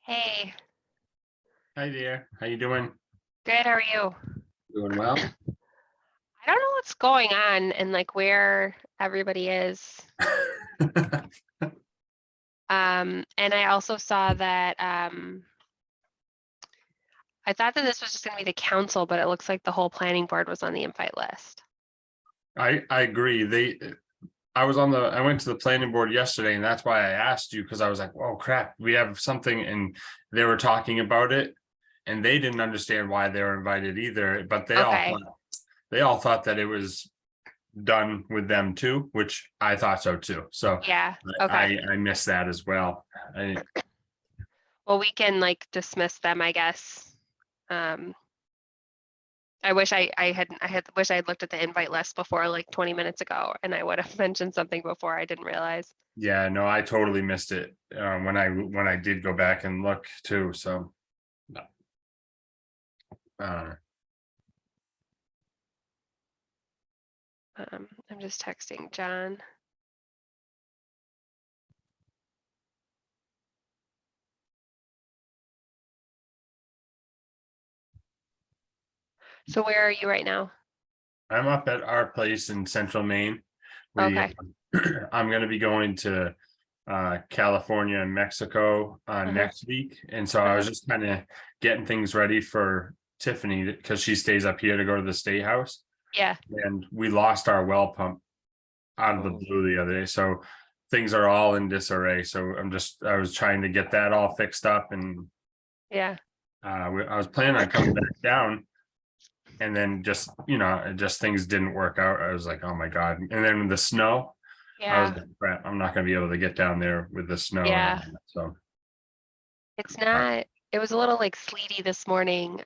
Hey, Hi there. How you doing? good. How are you? Doing well. I don't know what's going on and like where everybody is. And I also saw that I thought that this was just going to be the council, but it looks like the whole planning board was on the invite list. I agree. I went to the planning board yesterday, and that's why I asked you, because I was like, oh crap, we have something, and they were talking about it, and they didn't understand why they were invited either, but Okay. they all thought that it was done with them too, which I thought so too. So Yeah. Okay. I missed that as well. Well, we can like dismiss them, I guess. I wish I wish I had looked at the invite list before like 20 minutes ago and I would have mentioned something before I didn't realize. Yeah, no, I totally missed it when I did go back and look too. So uh I'm just texting John. So where are you right now? I'm up at our place in Central Maine. We Okay. I'm gonna be going to California and Mexico Uh-huh. next week. And so I was just kind of getting things ready for Tiffany because she stays up here to go to the state house. Yeah. And we lost our well pump out of the blue the other day. So things are all in disarray. So I was trying to get that all fixed up, and Yeah. I was planning on coming back down, and then just things didn't work out. I was like, oh my God. And then the snow, I was Yeah. like, crap, I'm not gonna be able to get down there with the snow. Yeah. So It's not, it was a little like sleety this morning.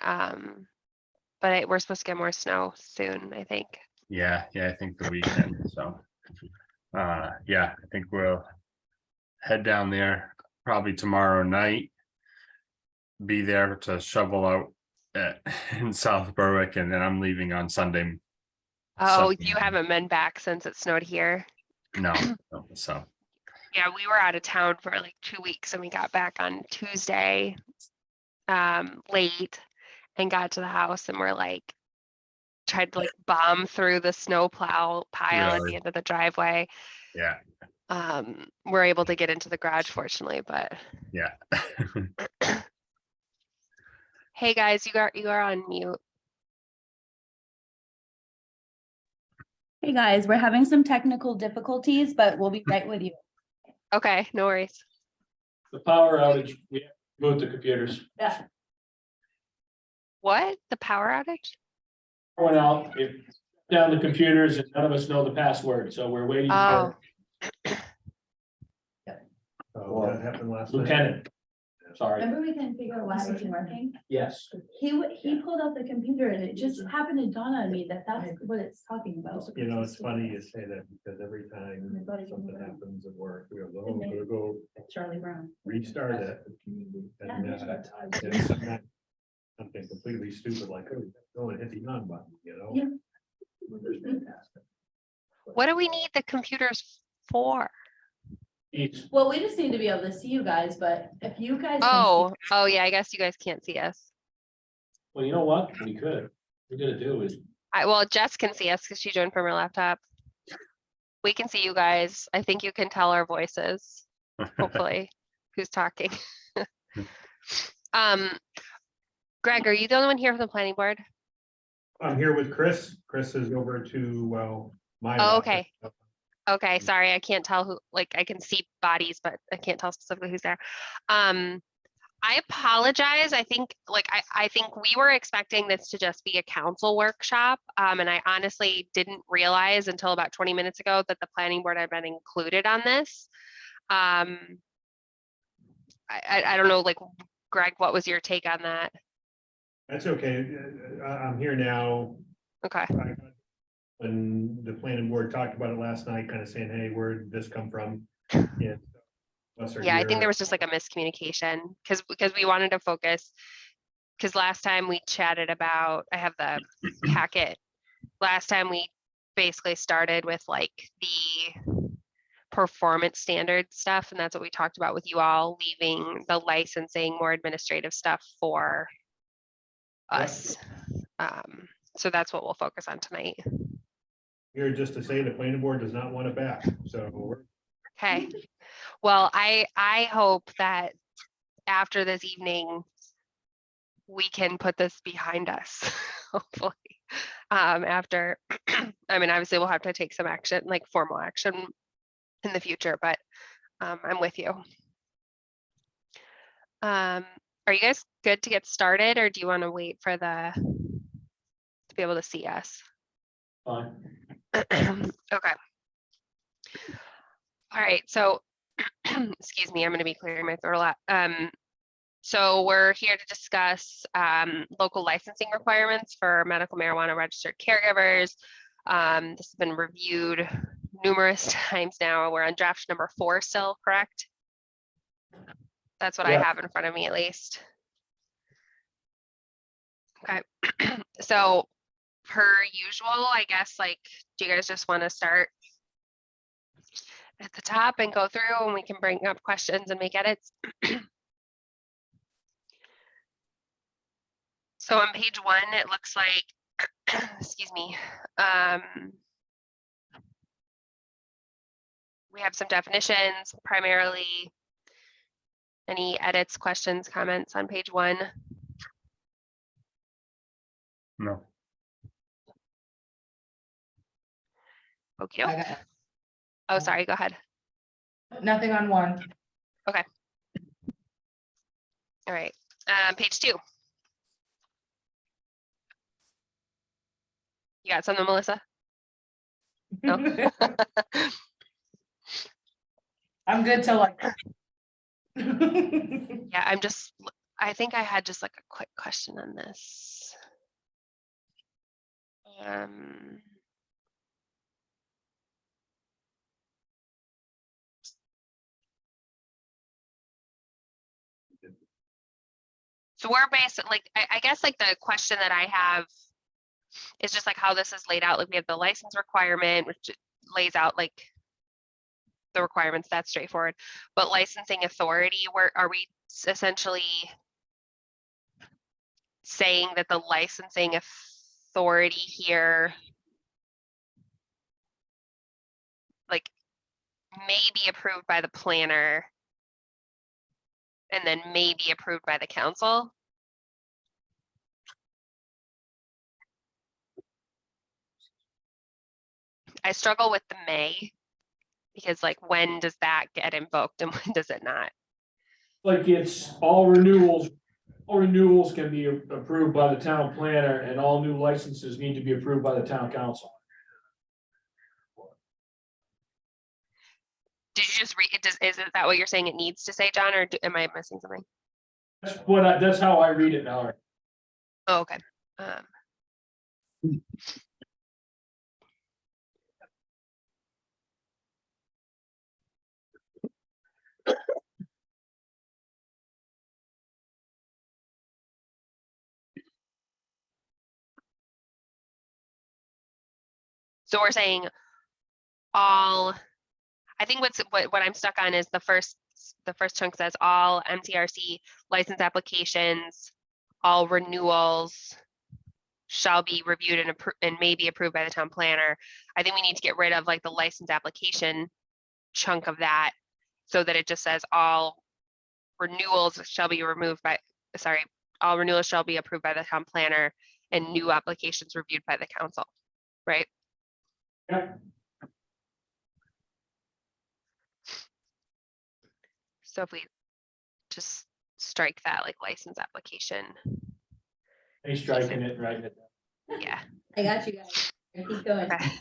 But we're supposed to get more snow soon, I think. yeah, I think the weekend. So yeah, I think we'll head down there probably tomorrow night, be there to shovel out in South Berwick, and then I'm leaving on Sunday. Oh, you haven't been back since it snowed here. No, so Yeah, we were out of town for like 2 weeks and we got back on Tuesday late and got to the house and we're like tried to like bomb through the snow pile at the really, end of the driveway. yeah, We're able to get into the garage fortunately, but yeah. hey guys, you are on mute. Hey guys, we're having some technical difficulties, but we'll be right with you. Okay, no worries. The power outage, we have to boot the computers. Yeah. What? The power outage? Went out, it down the computers and none of us know the password, so we're waiting Oh, for That happened last night. Lieutenant. Sorry, Remember we couldn't figure out why it wasn't working? yes, He pulled out the computer and it just happened to dawn on me that that's what it's talking about. You know, it's funny you say that because every time something happens at work, we go, oh, we're gonna go Charlie Brown. restart it. And it's something completely stupid like, oh, go and hit the on button, you know? Yeah. what do we need the computers for? it's, Well, we just need to be able to see you guys, but if you guys. Oh, yeah, I guess you guys can't see us. well, you know what, we could, we gotta do is, Well, Jess can see us because she joined from her laptop. We can see you guys. I think you can tell our voices, hopefully, who's talking. Greg, are you the only one here from the planning board? I'm here with Chris. Chris is over to, well, my. Oh, left. okay. Okay, sorry, I can't tell who, like, I can see bodies, but I can't tell specifically who's there. I apologize. I think, like, I think we were expecting this to just be a council workshop. And I honestly didn't realize until about 20 minutes ago that the planning board had been included on this. I don't know, like, Greg, what was your take on that? That's okay. I'm here now. Okay. When the planning board talked about it last night, kind of saying, hey, where did this come from? Yeah. Yeah, I think there was just like a miscommunication because we wanted to focus, because last time we chatted about, I have the packet. Last time we basically started with like the performance standard stuff, and that's what we talked about with you all, leaving the licensing, more administrative stuff for Yep. us. So that's what we'll focus on tonight. Here just to say the planning board does not want it back, so we're Okay. Well, I hope that after this evening, we can put this behind us, hopefully. After, I mean, obviously we'll have to take some action, like formal action in the future, but I'm with you. Are you guys good to get started, or do you want to wait for to be able to see us? Fine. Okay. All right, so excuse me, I'm going to be clearing my throat a lot. So we're here to discuss local licensing requirements for medical marijuana registered caregivers. This has been reviewed numerous times now. We're on draft number 4 still, correct? That's what I Correct. have in front of me at least. Okay, so per usual, I guess, like, do you guys just want to start at the top and go through, and we can bring up questions and make edits? So on page 1, it looks like, excuse me, we have some definitions, primarily. Any edits, questions, comments on page 1? No, Okay. I got Oh, sorry, go ahead. nothing on 1. All right, page 2. You got something, Melissa? No? I'm good till like. Yeah, I think I had just like a quick question on this. So we're basically, like, I guess like the question that I have is just like how this is laid out. Like, we have the license requirement, which lays out like the requirements. That's straightforward. But licensing authority, where are we essentially saying that the licensing authority here, like, may be approved by the planner and then may be approved by the council? I struggle with the may, because like, when does that get invoked and when does it not? Like, it's all renewals. All renewals can be approved by the town planner, and all new licenses need to be approved by the town council. Did you just read it? Is that what you're saying it needs to say, John, or am I missing something? That's how I read it now. Oh, okay. So we're saying all, I think what I'm stuck on is the first chunk says all MTRC license applications, all renewals shall be reviewed and may be approved by the town planner. I think we need to get rid of like the license application chunk of that, so that it just says all renewals shall be all renewals shall be approved by the town planner and new applications reviewed by the council, right? Yeah. So if we just strike that, like, license application, They striking it right. yeah. I got you guys. Keep going. Okay.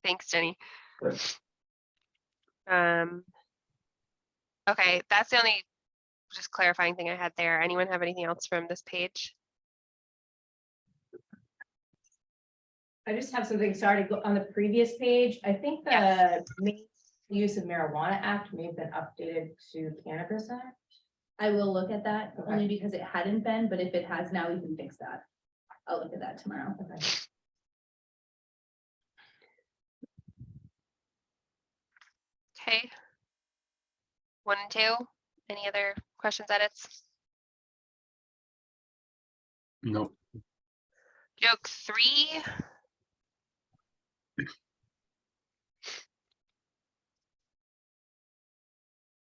Thanks, Jenny. Right. Okay, that's the only just clarifying thing I had there. Anyone have anything else from this page? I just have something, sorry to go on the previous page. I think the main use of marijuana act may have been updated to cannabis act. I will look at that Okay. only because it hadn't been, but if it has now, we can fix that. I'll look at that tomorrow. Okay. Okay. 1 and 2, any other questions, edits? Nope. Joke 3.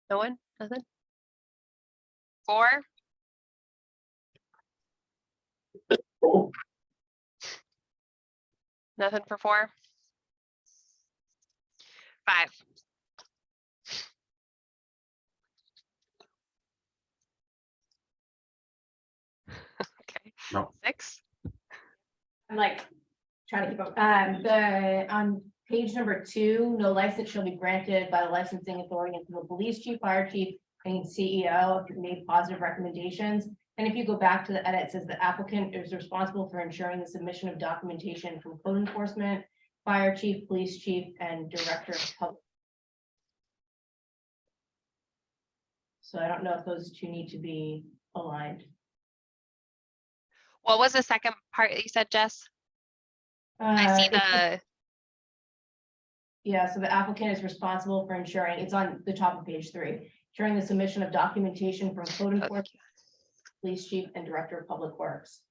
No one, nothing? 4, nothing for 4. 5. Okay. No. 6. I'm like trying to keep up. On page number 2, no license shall be granted by the licensing authority until the police chief, fire chief, and CEO have made positive recommendations. And if you go back to the edit, it says the applicant is responsible for ensuring the submission of documentation from code enforcement, fire chief, police chief, and director of public. So I don't know if those two need to be aligned. What was the second part that you said, Jess? I see the, Yeah, so the applicant is responsible for ensuring, it's on the top of page 3, ensuring the submission of documentation from code enforcement, police chief, and director of public works.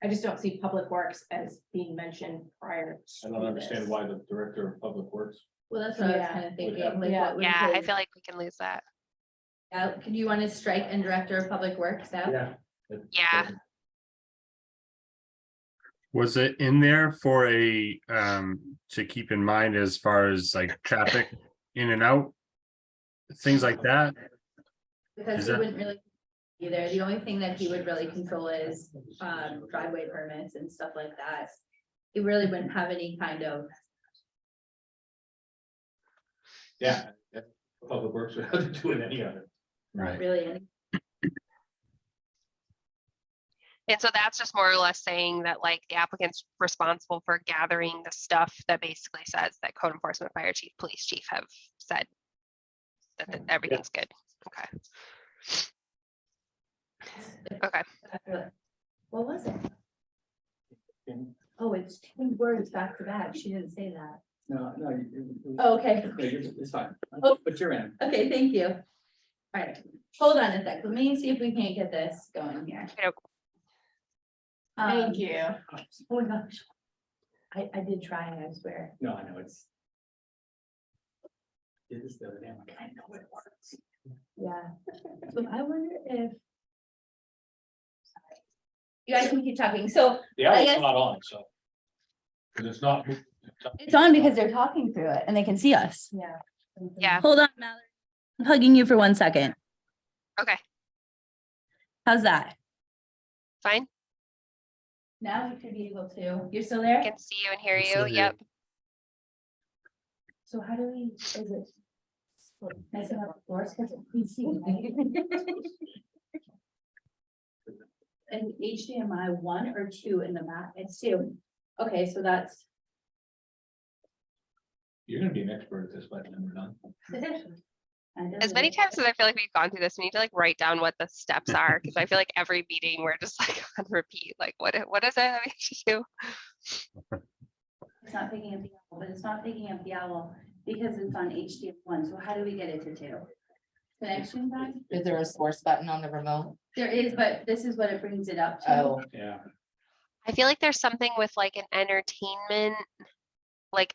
I just don't see public works as being mentioned prior. I don't understand why the director of public works. Well, that's what I was Yeah. kind of Would thinking, have- like, Yeah. what would yeah, I his, feel like we can lose that. could you want to strike and director of public works out? Yeah. Yeah. Was it in there for a, to keep in mind as far as like traffic in and out? Things like that? Because Is he that- wouldn't really either. The only thing that he would really control is driveway permits and stuff like that. He really wouldn't have any kind of, Yeah. Public works would have to do with any of it. not Right. really any. And so that's just more or less saying that like the applicant's responsible for gathering the stuff that basically says that code enforcement, fire chief, police chief have said that everything's good. Okay. Okay. What was it? Oh, it's 2 words back to back. She didn't say that. No. Oh, okay. It's fine. Oh. But you're in. Okay, thank you. All right, hold on a sec. Let me see if we can't get this going here. Thank you. Oh my gosh. I did try, I swear. No, I know it's. Did this the other day, I'm like, I know it works. Yeah. So I wonder if. Sorry. You guys can keep talking. So Yeah, I it's guess- not on, so. Cause it's not. It's on because they're talking through it and they can see us. Yeah. Yeah. Hold on, Mallory. I'm hugging you for 1 second. Okay. How's that? Fine. now we should be able to. You're still I there? can see you and hear Still you. here. Yep. So how do we, is it? Messing up the floors because we see. And HDMI 1 or 2 in the Mac? It's 2. Okay, so that's. You're gonna be an expert at this by the time we're done. As many times as I feel like we've gone through this, we need to like write down what the steps are, because I feel like every meeting we're just like on repeat, like what is it that we should do? It's not picking up the owl, but it's not picking up the owl because it's on HDMI 1. So how do we get it to 2? Connection time? Is there a source button on the remote? There is, but this is what it brings it up to. Oh, Yeah. I feel like there's something with like an entertainment, like,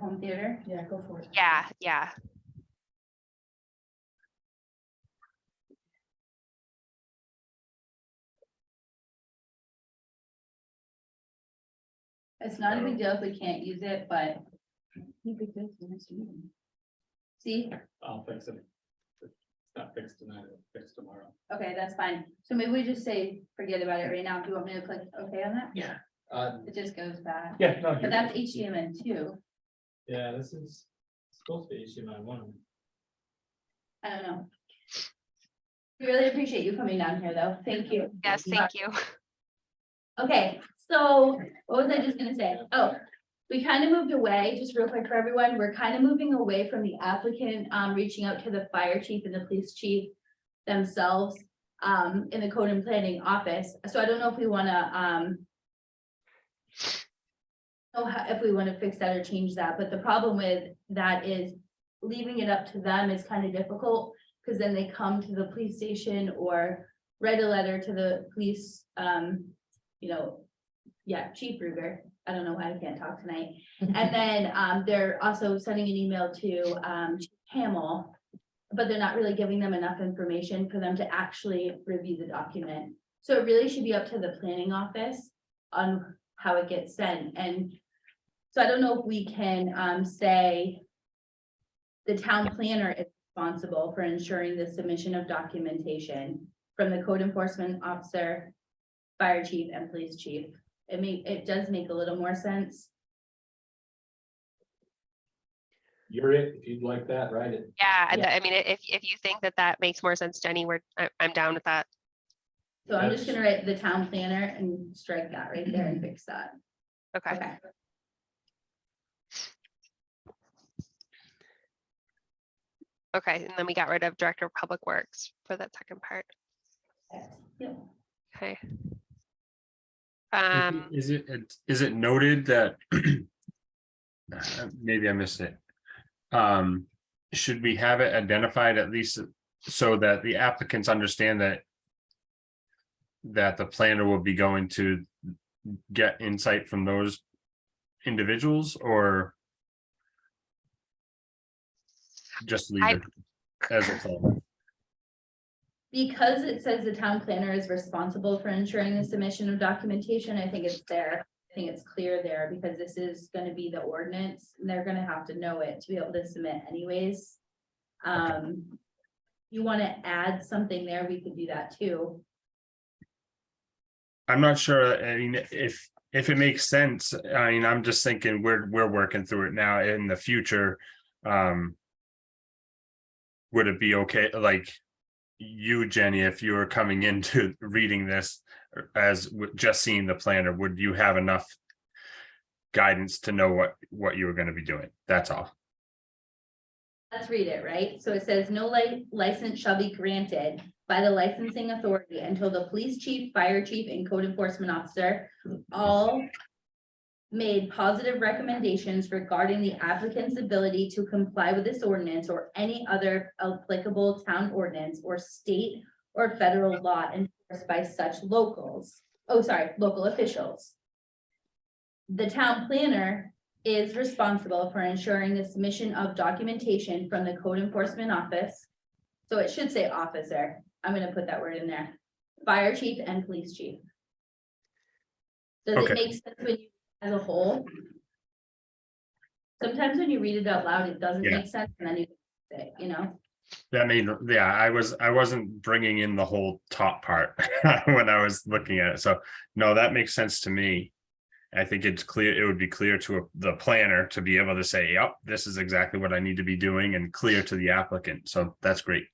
Home theater. yeah, go for it. yeah. It's not a big deal if we can't use it, but. See, I'll fix it. It's not fixed tonight, it'll fix tomorrow. okay, that's fine. So maybe we just say, forget about it right now. Do you want me to click okay on that? Yeah. It just goes back. Yeah, no. But that's HDMI 2. Yeah, this is supposed to be HDMI 1. I don't know. We really appreciate you coming down here, though. Thank you. Yes, thank you. Okay, So what was I just gonna say? Oh, we kind of moved away, just real quick for everyone, we're kind of moving away from the applicant, reaching out to the fire chief and the police chief themselves, in the code and planning office. So I don't know if we wanna, if we want to fix that or change that, but the problem with that is leaving it up to them is kind of difficult, because then they come to the police station or write a letter to the police, you know, yeah, Chief Ruger. I don't know why I can't talk tonight. And then they're also sending an email to Chief Hamel, but they're not really giving them enough information for them to actually review the document. So it really should be up to the planning office on how it gets sent. And so I don't know if we can say the town planner is responsible for ensuring the submission of documentation from the code enforcement officer, fire chief, and police chief. It does make a little more sense. You're it, if you'd like that, write it. Yeah, and Yeah. I mean, if you think that that makes more sense, Jenny, I'm down with that. So I'm just gonna write the town planner and strike that right there and fix that. Okay. Okay. Okay, and then we got rid of Director of Public Works for that second part. Yep. Okay. Is it noted that maybe I missed it? Should we have it identified at least so that the applicants understand that the planner will be going to get insight from those individuals, or just leave it as a planner? Because it says the town planner is responsible for ensuring the submission of documentation, I think it's there. I think it's clear there, because this is gonna be the ordinance, and they're gonna have to know it to be able to submit anyways. You wanna add something there, we could do that too. I'm not sure. I mean, if it makes sense, I mean, I'm just thinking we're working through it now. In the future, would it be okay, like you, Jenny, if you were coming into reading this as just seeing the planner, would you have enough guidance to know what you were going to be doing? That's all. Let's read it, right? So it says, no license shall be granted by the licensing authority until the police chief, fire chief, and code enforcement officer all made positive recommendations regarding the applicant's ability to comply with this ordinance or any other applicable town ordinance or state or federal law enforced by such local officials. The town planner is responsible for ensuring the submission of documentation from the code enforcement office. So it should say officer. I'm gonna put that word in there. Fire chief and police chief. Does Okay. it make sense when you, as a whole? Sometimes when you read it out loud, it doesn't Yeah. make sense, and then you say, you know? That made, yeah, I wasn't bringing in the whole top part when I was looking at it. So no, that makes sense to me. I think it's clear, it would be clear to the planner to be able to say, yep, this is exactly what I need to be doing, and clear to the applicant. So that's great.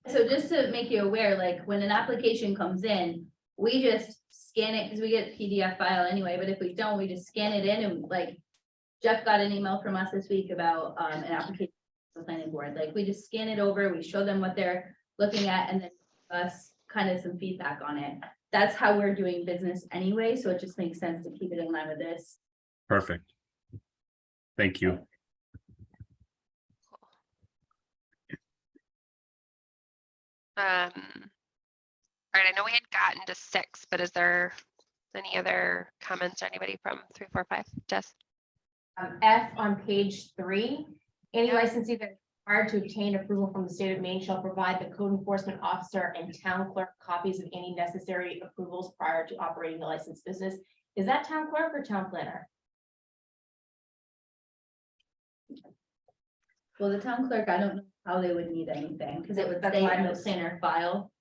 So just to make you aware, like when an application comes in, we just scan it because we get a PDF file anyway, but if we don't, we just scan it in and like Jeff got an email from us this week about an application for the planning board. Like we just scan it over, we show them what they're looking at, and then give us kind of some feedback on it. That's how we're doing business anyway, so it just makes sense to keep it in line with this. Perfect. Thank you. All right, I know we had gotten to 6, but is there any other comments or anybody from 3, 4, 5? Jess? F on page 3, any Yep. licensee that is required to obtain approval from the state of Maine shall provide the code enforcement officer and town clerk copies of any necessary approvals prior to operating the licensed business. Is that town clerk or town planner? Well, the town clerk, I don't know how they would need anything, because it would That's say why I in the was- planner file.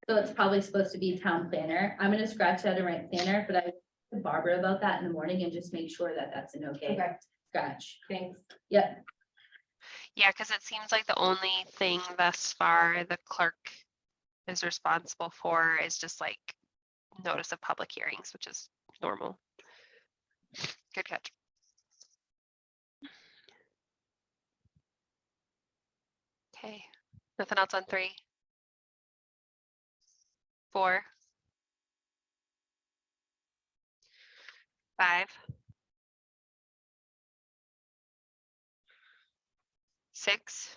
So it's probably supposed to be town planner. I'm gonna scratch out and write planner, but I will talk to Barbara about that in the morning and just make sure that that's an okay Okay, scratch. thanks. Yep, Yeah, because it seems like the only thing thus far the clerk is responsible for is just like notice of public hearings, which is normal. Good catch. Okay, nothing else on 3? 4? 5? 6?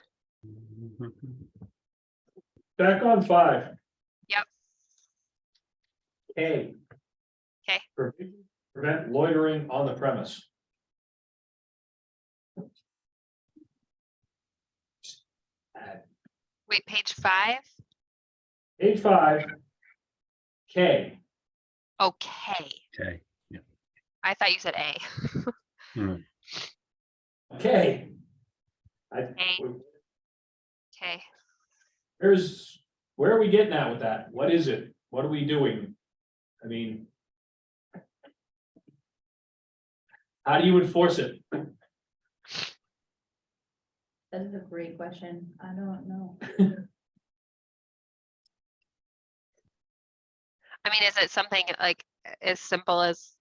Back on 5. Yep. A. Okay. Prevent loitering on the premise. Wait, page 5? Page 5. K. Okay, Okay, I thought you said A. K. A. Okay, Where are we getting at with that? What is it? What are we doing? I mean. How do you enforce it? That is a great question. I don't know. I mean, is it something like as simple as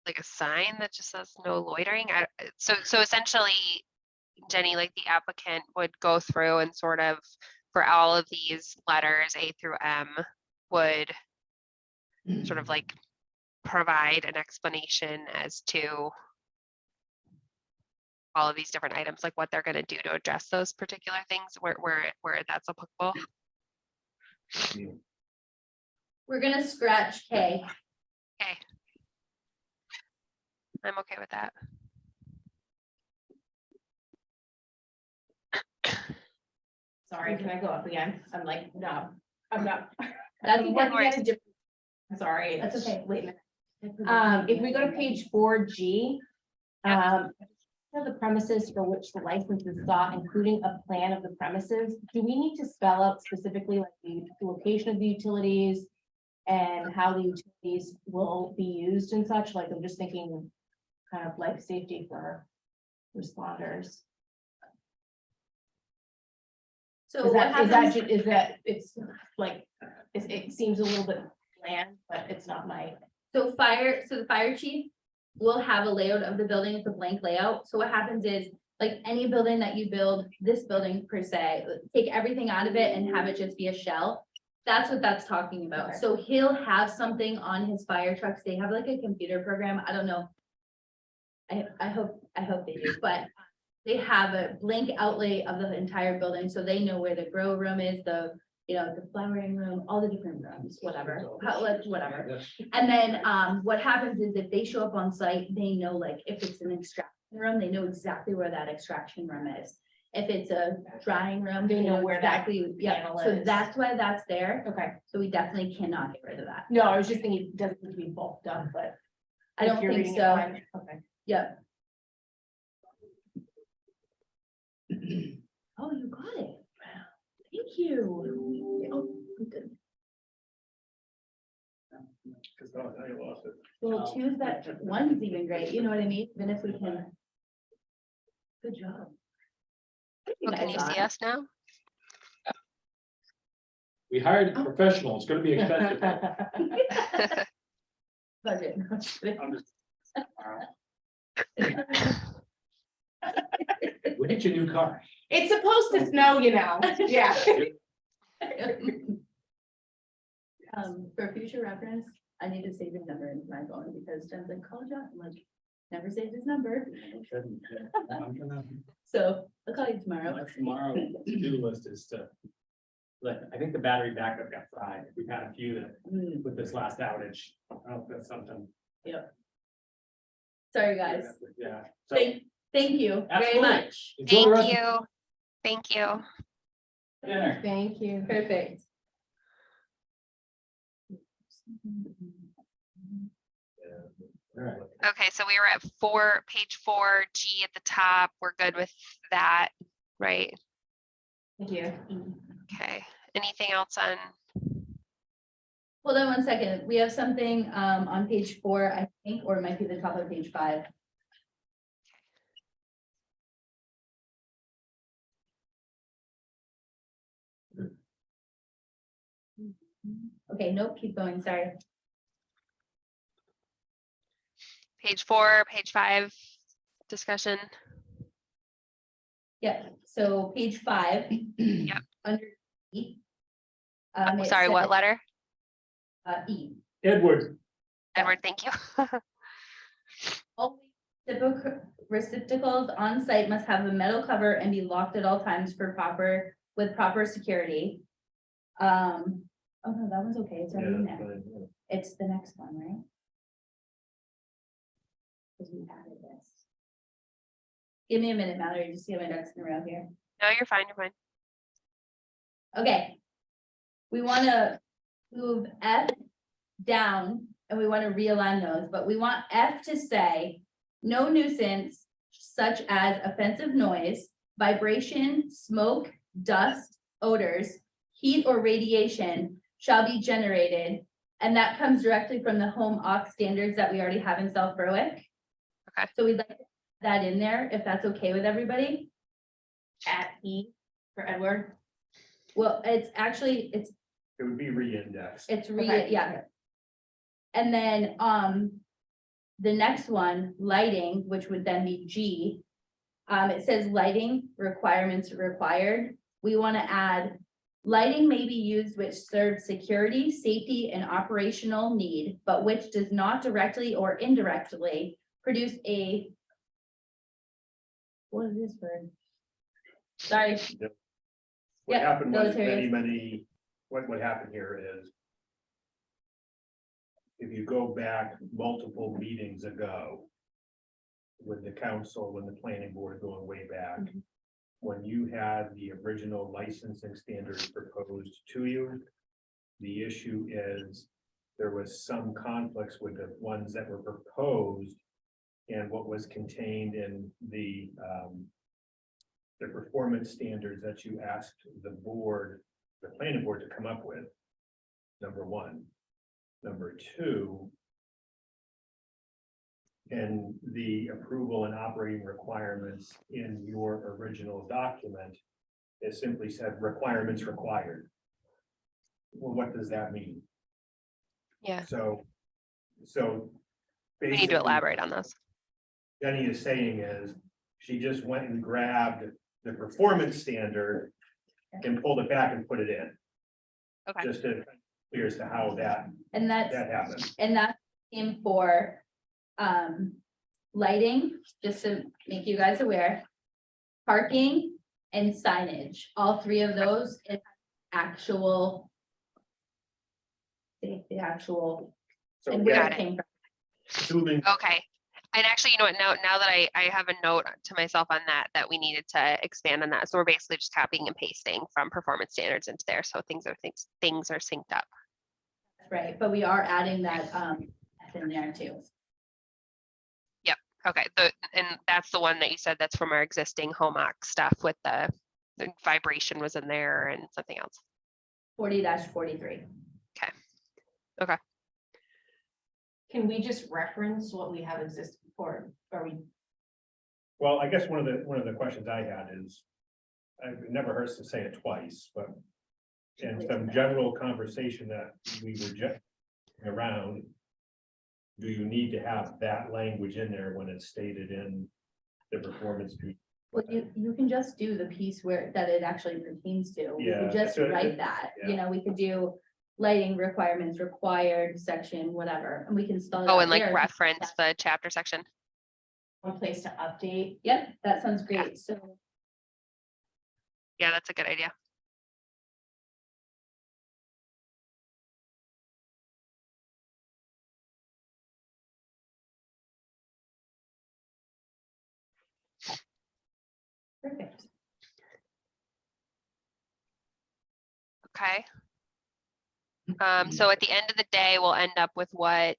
like a sign that just says no loitering? So essentially, Jenny, like the applicant would go through and sort of, for all of these letters, A through M, would sort of like provide an explanation as to all of these different items, like what they're going to do to address those particular things where that's applicable. We're gonna scratch K. Okay. I'm okay with that. Sorry, can I go up again? I'm like, no, I'm not. That's I'm okay. working at a different- I'm sorry. That's it's- okay. Wait a minute. If we go to page 4G, the premises for which the license is sought, including a plan of the premises, do we need to spell out specifically like the location of the utilities and how the utilities will be used and such? Like, I'm just thinking kind of life safety for responders. So Is what that, happens? is that, it's like, it seems a little bit bland, but it's not my. So the fire chief will have a layout of the building with a blank layout. So what happens is, like any building that you build, this building per se, take everything out of it and have it just be a shell. That's what that's talking about. Okay. So he'll have something on his fire trucks. They have like a computer program. I don't know. I hope they do, but they have a blank outlay of the entire building, so they know where the grow room is, the flowering room, all the different rooms, whatever, whatever. And then, what happens is if they show up on site, they know, like, if it's an extraction room, they know exactly where that extraction room is. If it's a drying room, They know where that exactly, yeah, panel so is. that's why that's there. Okay, So we definitely cannot get rid of that. no, I was just thinking it doesn't need to be bulked up, but. I if don't you're think reading it so. fine, Okay. Yep. Oh, you got it. Thank you. Oh, good. Well, choose that, one's even great, you know what I mean? Even if we can. Good job. Oh, can you see us now? We hired a professional. It's gonna be expensive. Budget. No, just kidding. We'll get you a new car. It's supposed to snow, you know, yeah. For future reference, I need to save his number in my phone because Jen's like, call John, I'm like, never saved his number. So I'll call you tomorrow. Tomorrow, to-do list is to. Like, I think the battery backup got fried. We've had a few that Mm, with this last outage. I don't know if that's something. Sorry, guys. Yeah. So Thank you very Absolutely. much. Enjoy the rest Thank of- you. Thank you. dinner. Thank you. Perfect. Okay, so we were at page 4G at the top. We're good with that, right? Thank you. Okay. Anything else on? Hold on one second. We have something on page 4, I think, or it might be the top of page 5. Okay, nope, keep going, sorry. Page 4, page 5, discussion. Yep, so page 5. Yep. Under E. Oh, it sorry, what says, letter? E. Edward, Edward, thank you. All receptacles on site must have a metal cover and be locked at all times with proper security. Oh no, that one's okay, it's already in Yeah, there. fine, yeah. It's the next one, right? Because we added this. Give me a minute, Mallory, just to get my ducks in a row here. No, you're fine, you're fine. Okay. We want to move F down and we want to realign those, but we want F to say no nuisance such as offensive noise, vibration, smoke, dust, odors, heat or radiation shall be generated. And that comes directly from the home aux standards that we already have in South Berwick. Okay. So we'd like to add that in there, if that's okay with everybody. At E for Edward. Well, it's actually, It would be re-indexed. it's Okay. yeah. And then, the next one, lighting, which would then be G. It says lighting requirements required. We want to add, lighting may be used which serves security, safety, and operational need, but which does not directly or indirectly produce a. What is this word? Sorry, What Yeah, happened was military. what happened here is. If you go back multiple meetings ago. With the council, when the planning board going way back. Mhm. When you had the original licensing standards proposed to you. The issue is, there was some conflicts with the ones that were proposed. And what was contained in the performance standards that you asked the board, the planning board to come up with. Number one. Number two. And the approval and operating requirements in your original document. It simply said requirements required. Well, what does that mean? Yeah, So. we need to basically, elaborate on those. Jenny is saying is, she just went and grabbed the performance standard. And pulled it back and put it in. Okay. Just to clear as to how that and that's. happened. And that's in for lighting, just to make you guys aware. Parking and signage, all three of those is actual. The actual, So and where got it it. came from. assuming, Okay. And actually, you know what, now that I have a note to myself on that we needed to expand on that. So we're basically just copying and pasting from performance standards into there. So things are synced up. Right, but we are adding that in there too. Okay, and that's the one that you said that's from our existing home aux stuff with the vibration was in there and something else. 40-43. Can we just reference what we have existed for, or we, well, I guess one of the questions I had is. It never hurts to say it twice, but. In some general conversation that we were just around. Do you need to have that language in there when it's stated in the performance piece? Well, you can just do the piece that it actually pertains to. We Yeah, could just so it- write that, yeah. you know, we could do lighting requirements required, section, whatever, and we can spell it Oh, out and like there. reference the chapter section. one place to update? Yep, that sounds great, so. Yeah, that's a good idea. Perfect. Okay. So at the end of the day, we'll end up with what?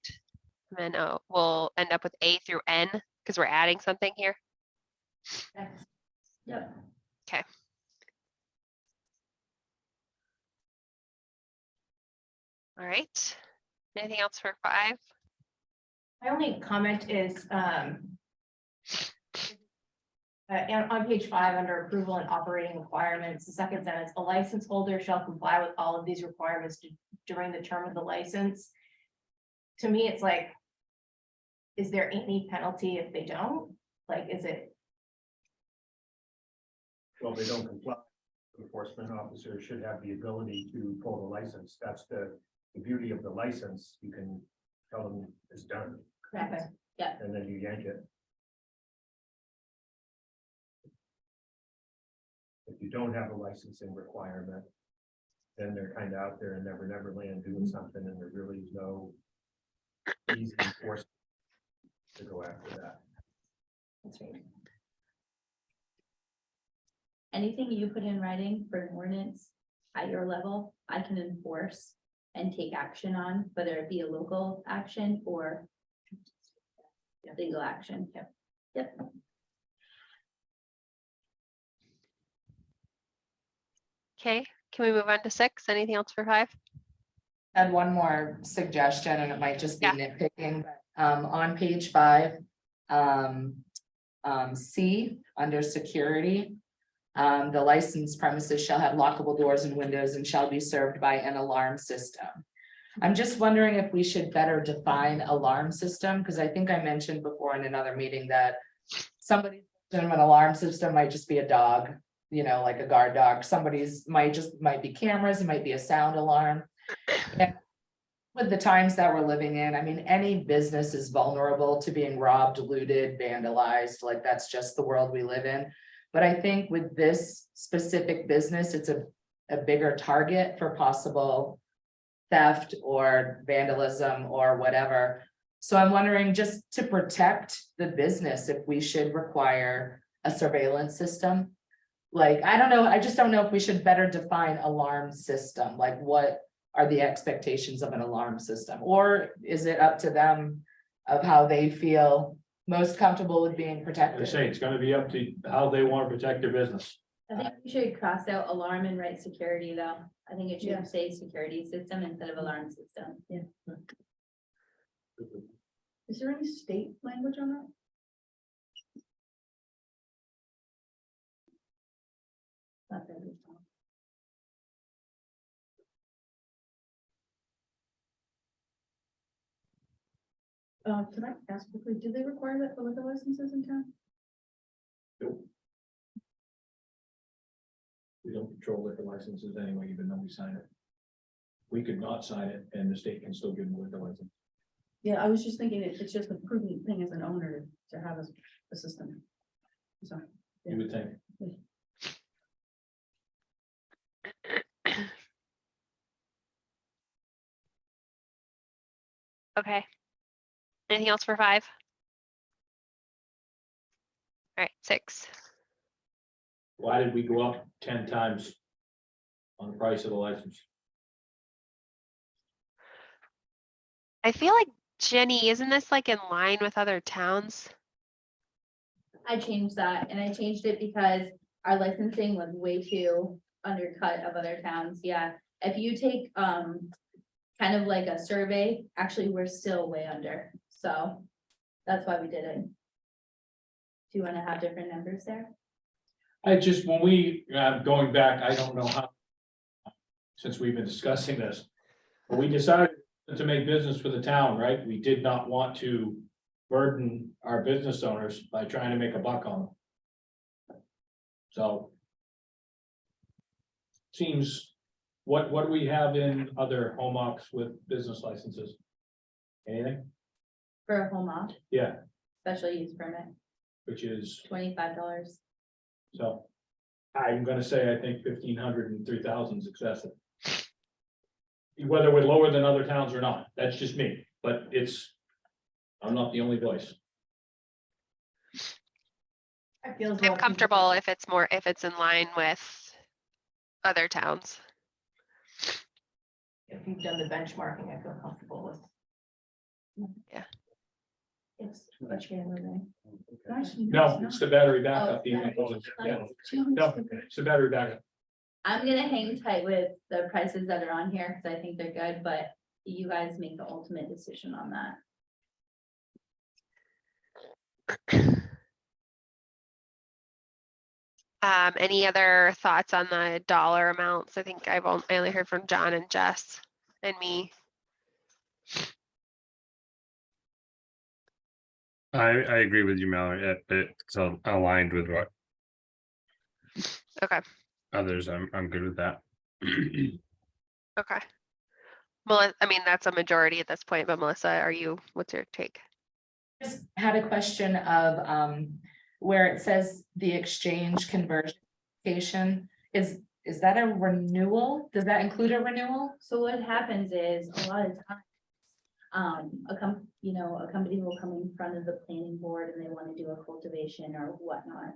And we'll end up with A through N because we're adding something here. Yep. All right. Anything else for 5? My only comment is, And on page 5, under approval and operating requirements, the second sentence, a license holder shall comply with all of these requirements during the term of the license. To me, it's like, is there any penalty if they don't? Like, is it, Well, they don't comply. Enforcement officer should have the ability to pull the license. That's the beauty of the license. You can tell them it's done, Correct. and then you yank it. If you don't have a licensing requirement, then they're kind of out there in never land doing something, and there really is no easy enforcement to go after that. that's right. Anything you put in writing for an ordinance at your level, I can enforce and take action on, whether it be a local action or legal action. Yep. Okay, can we move on to 6? Anything else for 5? Had one more suggestion, and it might just be Yeah. nitpicking, but on page 5. C, under security. The licensed premises shall have lockable doors and windows and shall be served by an alarm system. I'm just wondering if we should better define alarm system, because I think I mentioned before in another meeting that somebody's an alarm system might just be a dog, you know, like a guard dog. Somebody's might be cameras, it might be a sound alarm. And with the times that we're living in, I mean, any business is vulnerable to being robbed, looted, vandalized, like that's just the world we live in. But I think with this specific business, it's a bigger target for possible theft or vandalism or whatever. So I'm wondering, just to protect the business, if we should require a surveillance system. Like, I don't know, I just don't know if we should better define alarm system, like what are the expectations of an alarm system? Or is it up to them of how they feel most comfortable with being I protected? say it's gonna be up to how they want to protect their business. I think we should cross out alarm and write security though. I think it should say security system instead of alarm system. Is there any state language on that? Not very strong. Can I ask quickly, do they require that for liquor licenses in town? We don't control liquor licenses anyway, even though we sign it. We could not sign it and the state can still give them a liquor license. Yeah, I was just thinking it's just a prudent thing as an owner to have a system. So, You would think. Okay. Anything else for 5? All right, 6. Why did we go up 10 times on the price of the license? I feel like, Jenny, isn't this like in line with other towns? I changed that and I changed it because our licensing was way too undercut of other towns. Yeah, if you take kind of like a survey, actually, we're still way under. So that's why we did it. Do you want to have different numbers there? I just, when we, going back, I don't know how, since we've been discussing this, but we decided to make business for the town, right? We did not want to burden our business owners by trying to make a buck on them. So. Seems, what do we have in other home ops with business licenses? Anything? For a home off, Yeah, special use permit, which is, $25. so. I'm gonna say, I think 1,500 and 3,000 is excessive. Whether we're lower than other towns or not, that's just me, but I'm not the only voice. I feel as though I'm comfortable if it's in line with other towns. if you've done the benchmarking, I feel comfortable with. It's too much gambling. No, it's the battery Oh, backup. yeah. Yeah. No, it's the battery backup. I'm gonna hang tight with the prices that are on here, because I think they're good, but you guys make the ultimate decision on that. Any other thoughts on the dollar amounts? I think I only heard from John and Jess and me. I agree with you, Mallory. It's aligned with what Okay, others. I'm good with that. okay. Well, I mean, that's a majority at this point, but Melissa, what's your take? Just had a question of where it says the exchange conversion application, is that a renewal? Does that include a renewal? So what happens is a lot of times, a company will come in front of the planning board and they want to do a cultivation or whatnot.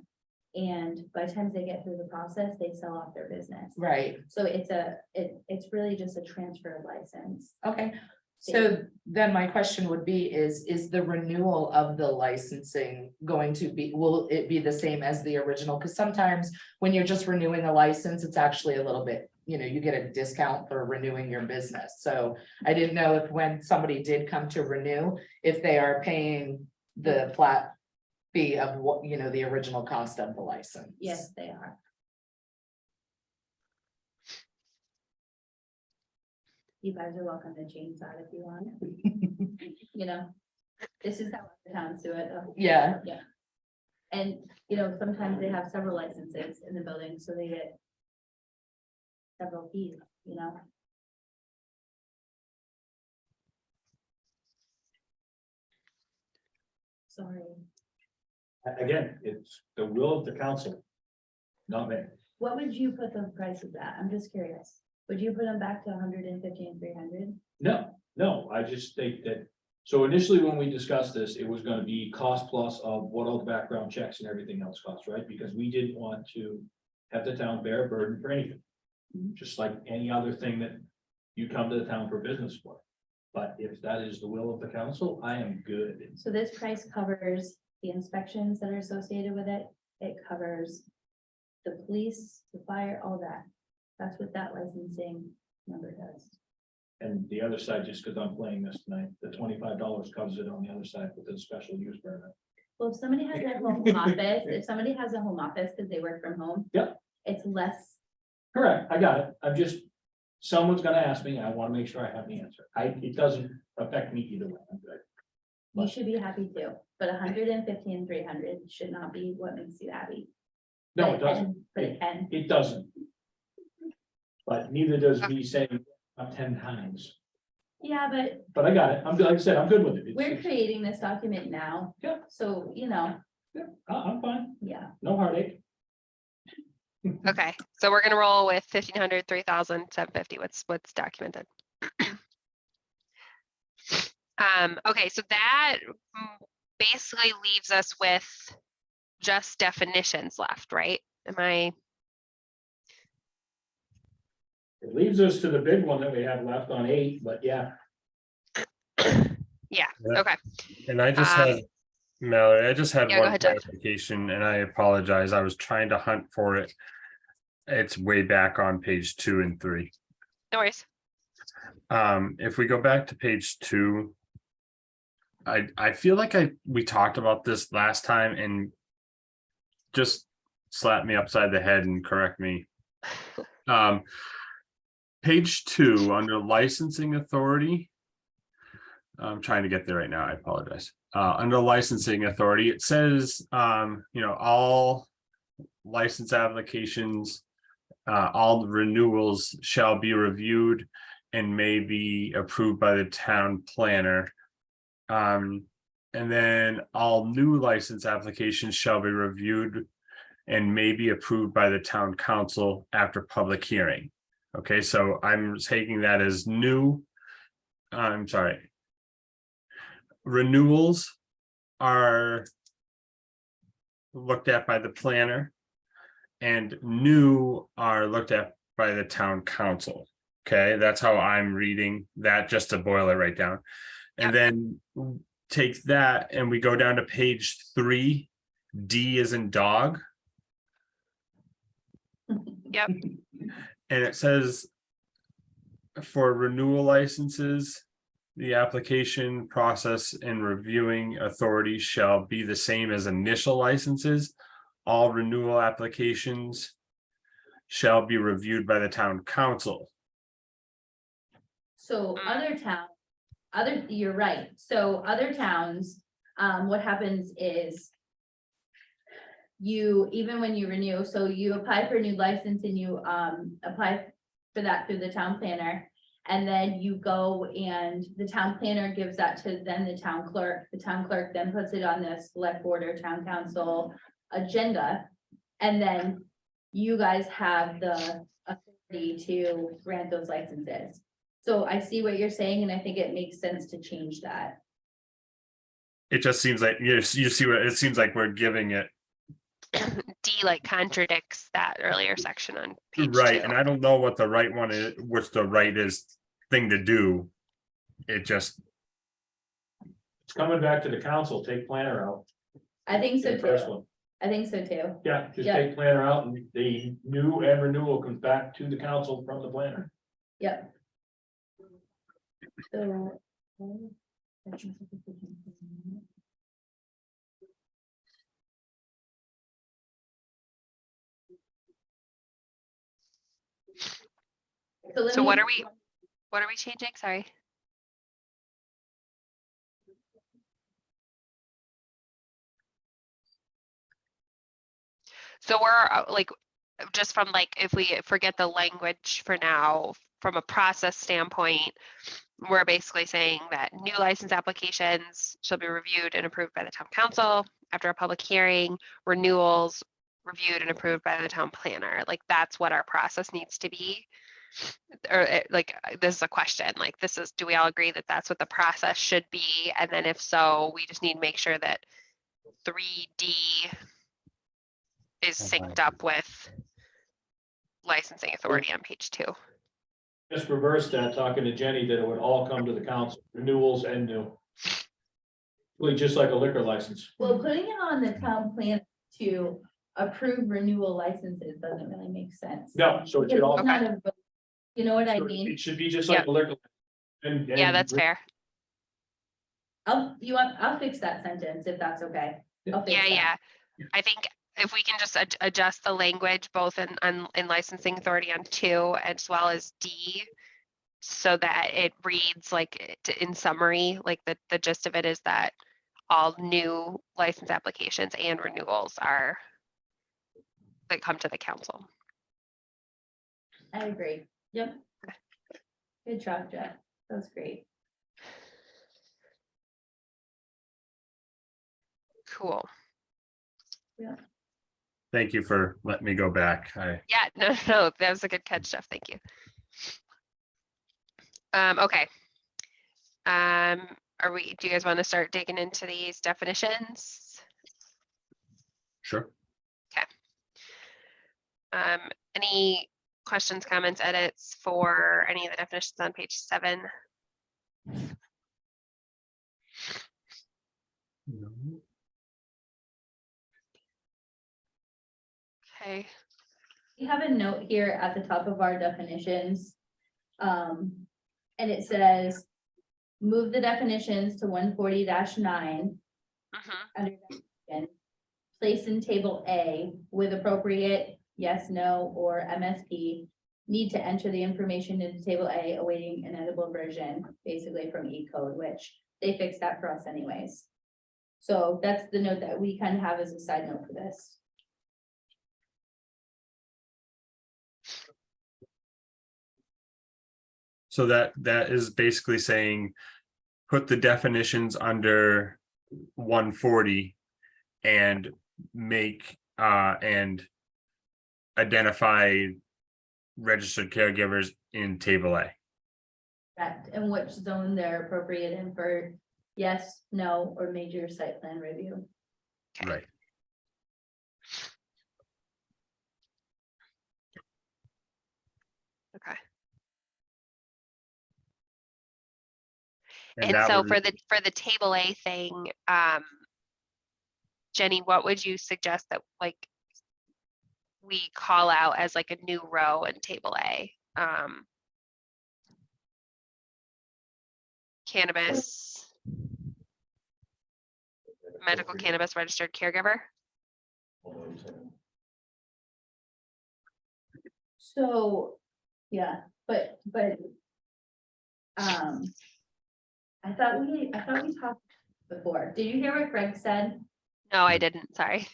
And by the time they get through the process, they sell off their business. Right, So it's really just a transfer of license. okay. So then my question would be, is the renewal of the licensing going to be, will it be the same as the original? Because sometimes when you're just renewing a license, it's actually a little bit, you get a discount for renewing your business. So I didn't know if when somebody did come to renew, if they are paying the flat fee of what, the original cost of the license. Yes, they are. You guys are welcome to change that if you want. This is how other towns do it. Yeah. Yeah. And, sometimes they have several licenses in the building, so they get several fees, Sorry. Again, it's the will of the council, not me. What would you put the prices at? I'm just curious. Would you put them back to 150 and 300? No, I just think that, so initially when we discussed this, it was gonna be cost plus of what all the background checks and everything else costs, right? Because we didn't want to have the town bear a burden for anything. Just like any other thing that you come to the town for business for. But if that is the will of the council, I am good. So this price covers the inspections that are associated with it. It covers the police, the fire, all that. That's what that licensing number does. And the other side, just because I'm playing this tonight, the $25 covers it on the other side with the special use permit. Well, if somebody has a home office, if somebody has a home office because they work from home. Yep. It's less. Correct, I got it. I'm just, someone's gonna ask me, I want to make sure I have the answer. It doesn't affect me either way. I'm good. You should be happy too, but 150 and 300 should not be what makes you happy. No, But it doesn't. can- But it can. It doesn't. But neither does me saying up 10 times. Yeah, but But I got it. I'm, like I said, I'm good with it. we're creating this document now. Yeah. So, Yeah, I'm fine. yeah. No heartache. Okay, so we're gonna roll with 1,500, 3,000, 750. What's documented. Okay, so that basically leaves us with just definitions left, right? It leaves us to the big one that we have left on 8, but yeah. Yeah, Yeah. okay. And I just had, Mallory, I just had Yeah, go one ahead, Jeff. clarification, and I apologize. I was trying to hunt for it. It's way back on page 2 and 3. No worries. If we go back to page 2, I feel like we talked about this last time, and just slap me upside the head and correct me. Page 2 under licensing authority. I'm trying to get there right now. I apologize. Under licensing authority, it says, all license applications, all renewals shall be reviewed and may be approved by the town planner. And then all new license applications shall be reviewed and may be approved by the town council after public hearing. Okay, so I'm taking that as new. I'm sorry. Renewals are looked at by the planner, and new are looked at by the town council. Okay, that's how I'm reading that, just to boil it right down. And then take that and we go down to page 3, D as in dog. Yep. And it says for renewal licenses, the application process and reviewing authority shall be the same as initial licenses. all renewal applications shall be reviewed by the town council. So you're right. So other towns, what happens is even when you renew, so you apply for a new license and you, apply for that through the town planner. And then you go and the town planner gives that to then the town clerk. The town clerk then puts it on the select board or town council agenda. And then you guys have the authority to grant those licenses. So I see what you're saying, and I think it makes sense to change that. It just seems like, you see what, it seems like we're giving it, D like contradicts that earlier section on page right, 2. and I don't know what the right one is, what's the right is thing to do. It just, It's coming back to the council, take planner out. I think so the first too. one. I think so too. Yeah, just Yeah. take planner out and the new and renewal comes back to the council from the planner. Yep. So. So what are we changing? Sorry. So we're like, just from like, if we forget the language for now, from a process standpoint, we're basically saying that new license applications shall be reviewed and approved by the town council after a public hearing, renewals reviewed and approved by the town planner. Like that's what our process needs to be. Or this is a question, like this is, do we all agree that that's what the process should be? And then if so, we just need to make sure that 3D is synced up with licensing authority on page 2. Just reverse that, talking to Jenny, that it would all come to the council, renewals and new. Really just like a liquor license. Well, putting it on the town plan to approve renewal licenses doesn't really make sense. No, so it should all, It's not a vote. You know what I so mean? it should be just like a liquor. Yeah, that's fair. I'll fix that sentence if that's okay. I'll fix Yeah, that. yeah. I think if we can just adjust the language both in licensing authority on 2 as well as D, so that it reads like in summary, like the gist of it is that all new license applications and renewals are that come to the council. I agree. Yep. Good job, Jeff. That was great. Cool. thank you for letting me go back. Yeah, no, that was a good catch, Jeff. Thank you. Okay. Do you guys want to start digging into these definitions? Sure. Any questions, comments, edits for any of the definitions on page 7? Okay. We have a note here at the top of our definitions. And it says, move the definitions to 140-9. Under definition, place in table A with appropriate yes, no, or MSP. Need to enter the information into table A awaiting an editable version, basically from E code, which they fixed that for us anyways. So that's the note that we kind of have as a side note for this. So that is basically saying, put the definitions under 140 and make and identify registered caregivers in table A. Correct, and which zone they're appropriate in for yes, no, or major site plan review. Okay. Right. Okay. And And that so would- for the table A thing, Jenny, what would you suggest that like we call out as like a new row in table A? Cannabis, medical cannabis registered caregiver. So, yeah, but. I thought we talked before. Did you hear what Greg said? No, I didn't, sorry.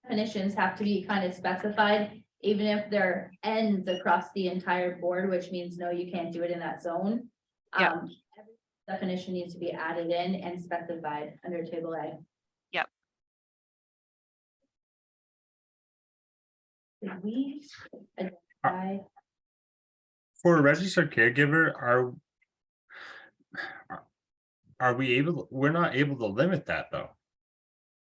Definitions have to be kind of specified, even if they're ends across the entire board, which means no, you can't do it in that zone. Yep. Every definition needs to be added in and specified under table A. Yep. Did we identify? For a registered caregiver, are we able, we're not able to limit that though.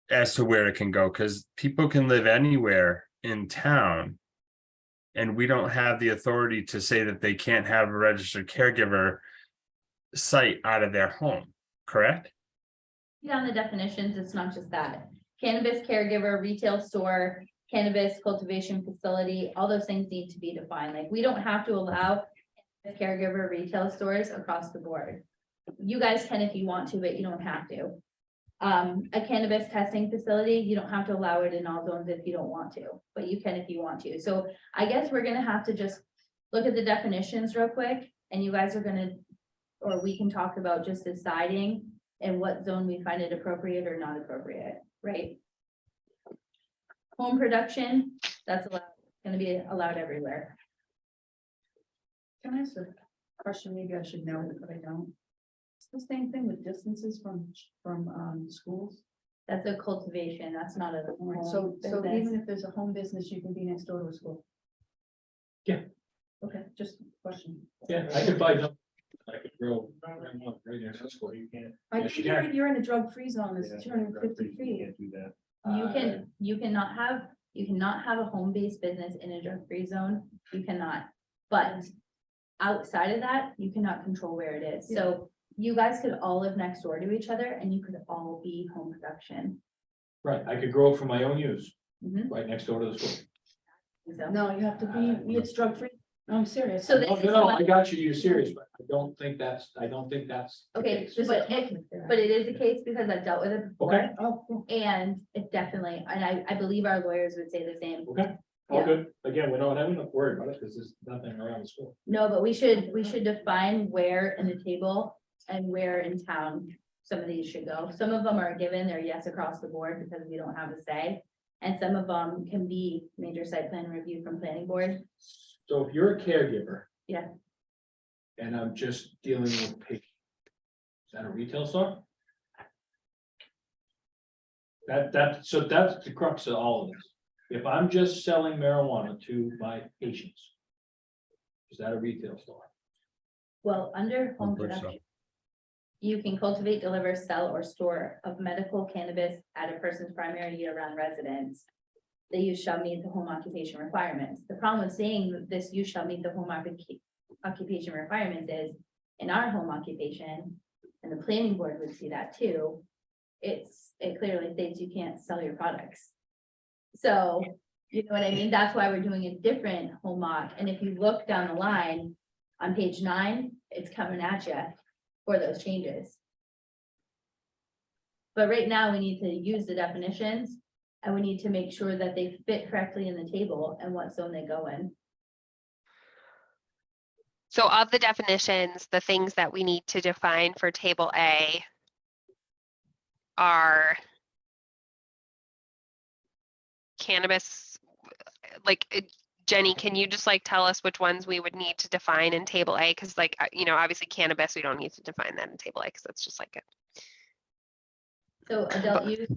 As to where it can go, because people can live anywhere in town. And we don't have the authority to say that they can't have a registered caregiver site out of their home, correct? On the definitions, it's not just that. Cannabis caregiver, retail store, cannabis cultivation facility, all those things need to be defined. Like, we don't have to allow caregiver retail stores across the board. You guys can if you want to, but you don't have to. A cannabis testing facility, you don't have to allow it in all zones if you don't want to, but you can if you want to. So I guess we're gonna have to just look at the definitions real quick, and you guys are gonna, or we can talk about just deciding in what zone we find it appropriate or not appropriate, right? Home production, that's allowed, gonna be allowed everywhere. Can I ask a question? Maybe I should know it, but I don't. It's the same thing with distances from schools. That's a cultivation, that's not a. Right, home so business. even if there's a home business, you can be next door to a school. Yeah. Okay, just a question. Yeah, I could buy them. I could grow right next to school. You can't. I Yes, you think can. if you're in a drug-free zone, it's Yeah, 250 You feet. can't do that. You cannot have a home-based business in a drug-free zone, you cannot, but outside of that, you cannot control where it is, so you guys could all live next door to each other and you could all be home production. Right, I could grow for my own use, Mhm. right next door to the school. So- No, you have to be, it's drug-free. No, I'm serious. So No, this no, is no, what- I got you, you're serious, but I don't think that's the Okay, case. There's a but conflict there. it is the case because I've dealt with it before. Okay. Oh, cool. And it definitely, and I believe our lawyers would say the same. Okay, all Yeah. good. Again, we're not having to worry about it because there's nothing around the school. No, but we should define where in the table and where in town some of these should go. Some of them are given, they're yes across the board because we don't have a say. And some of them can be major site plan review from planning board. So if you're a caregiver. Yeah. And I'm just dealing with patients. Is that a retail store? So that's the crux of all of this. If I'm just selling marijuana to my patients. Is that a retail store? Well, under home believe so. production. You can cultivate, deliver, sell, or store of medical cannabis at a person's primary year-round residence. The use shall meet the home occupation requirements. The problem with saying that this use shall meet the home occupation requirements is in our home occupation, and the planning board would see that too. It clearly states you can't sell your products. So, you know what I mean? That's why we're doing a different home occ. And if you look down the line on page 9, it's coming at you for those changes. But right now, we need to use the definitions and we need to make sure that they fit correctly in the table and what zone they go in. So of the definitions, the things that we need to define for table A are cannabis, Jenny, can you just tell us which ones we would need to define in table A? Because obviously cannabis, we don't need to define that in table A because that's just So adult use,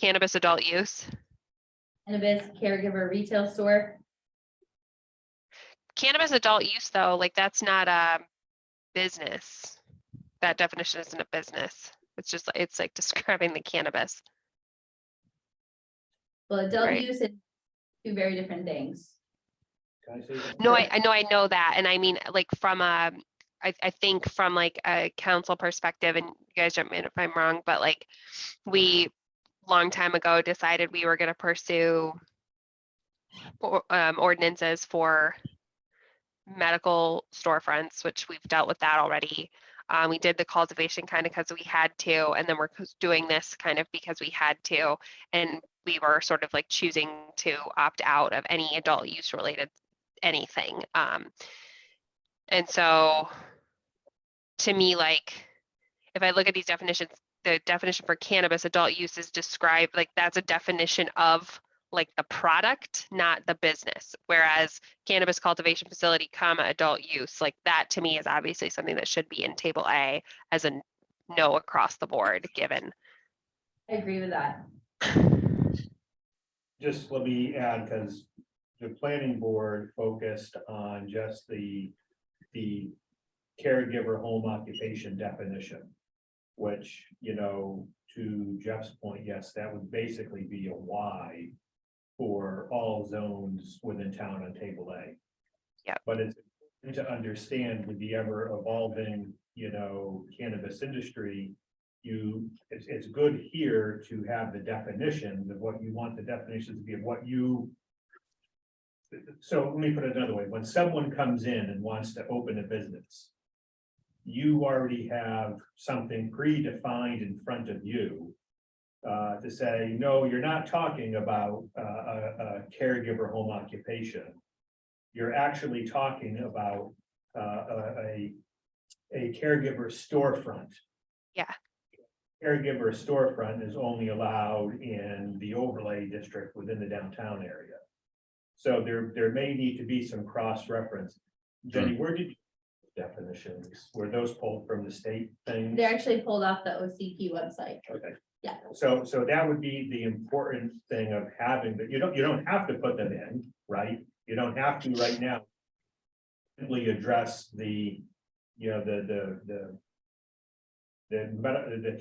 cannabis adult use. cannabis, caregiver, retail store. Cannabis adult use though, that's not a business. That definition isn't a business. It's just, it's describing the cannabis. Well, adult Right. use is two very different things. Can I say that? No, I know that. And I mean, from a, I think from a council perspective, and you guys jump in if I'm wrong, but we long time ago decided we were going to pursue ordinances for medical storefronts, which we've dealt with that already. We did the cultivation kind of because we had to, and then we're doing this kind of because we had to. And we were sort of like choosing to opt out of any adult use related anything. And so to me, like, if I look at these definitions, the definition for cannabis adult use is described, like that's a definition of like the product, not the business. Whereas cannabis cultivation facility, comma, adult use, like that to me is obviously something that should be in table A as a no across the board, given. I agree with that. Just let me add, because the planning board focused on just the caregiver home occupation definition. Which, you know, to Jeff's point, yes, that would basically be a Y for all zones within town on table A. Yep. But it's to understand with the ever evolving, you know, cannabis industry, it's good here to have the definitions of what you want the definitions to be of what you. So let me put it another way, when someone comes in and wants to open a business, you already have something predefined in front of you to say, no, you're not talking about a caregiver home occupation. You're actually talking about a caregiver storefront. Yeah. Caregiver storefront is only allowed in the overlay district within the downtown area. So there may need to be some cross-reference. Jenny, where did you definitions, were those pulled from the state things? They're actually pulled off the OCP website. Okay. Yeah. So that would be the important thing of having, but you don't have to put them in, right? You don't have to right now. Simply address the, you know, the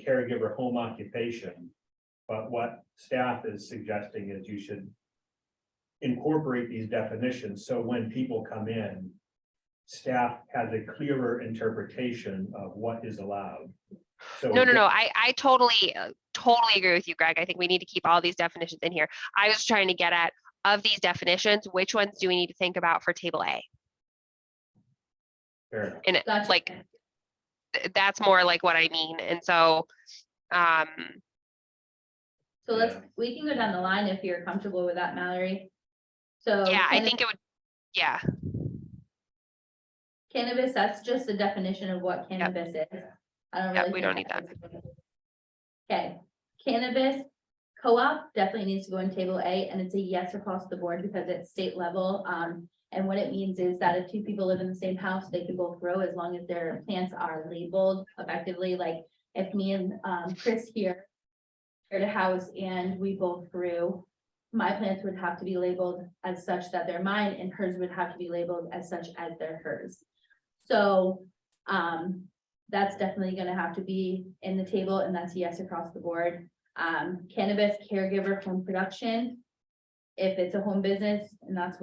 caregiver home occupation. But what staff is suggesting is you should incorporate these definitions, so when people come in, staff has a clearer interpretation of what is allowed. So No, I totally agree with you, Greg. I think we need to keep all these definitions in here. I was trying to get at, of these definitions, which ones do we need to think about for table A? fair enough. And Gotcha. like, that's more like what I mean. And so, So let's, Yeah. we can go down the line if you're comfortable with that, Mallory. So. yeah, I cannabis- think it would, yeah, Cannabis, that's just a definition of what cannabis is. I don't Yep, really. we think don't need is- Okay, cannabis co-op definitely needs to go in table A, and it's a yes across the board because it's state level. And what it means is that if two people live in the same house, they can both grow as long as their plants are labeled effectively. Like if me and Chris here shared a house and we both grew, my plants would have to be labeled as such that they're mine, and hers would have to be labeled as such as they're hers. So, that's definitely gonna have to be in the table, and that's yes across the board. Cannabis caregiver home production. If it's a home business, and that's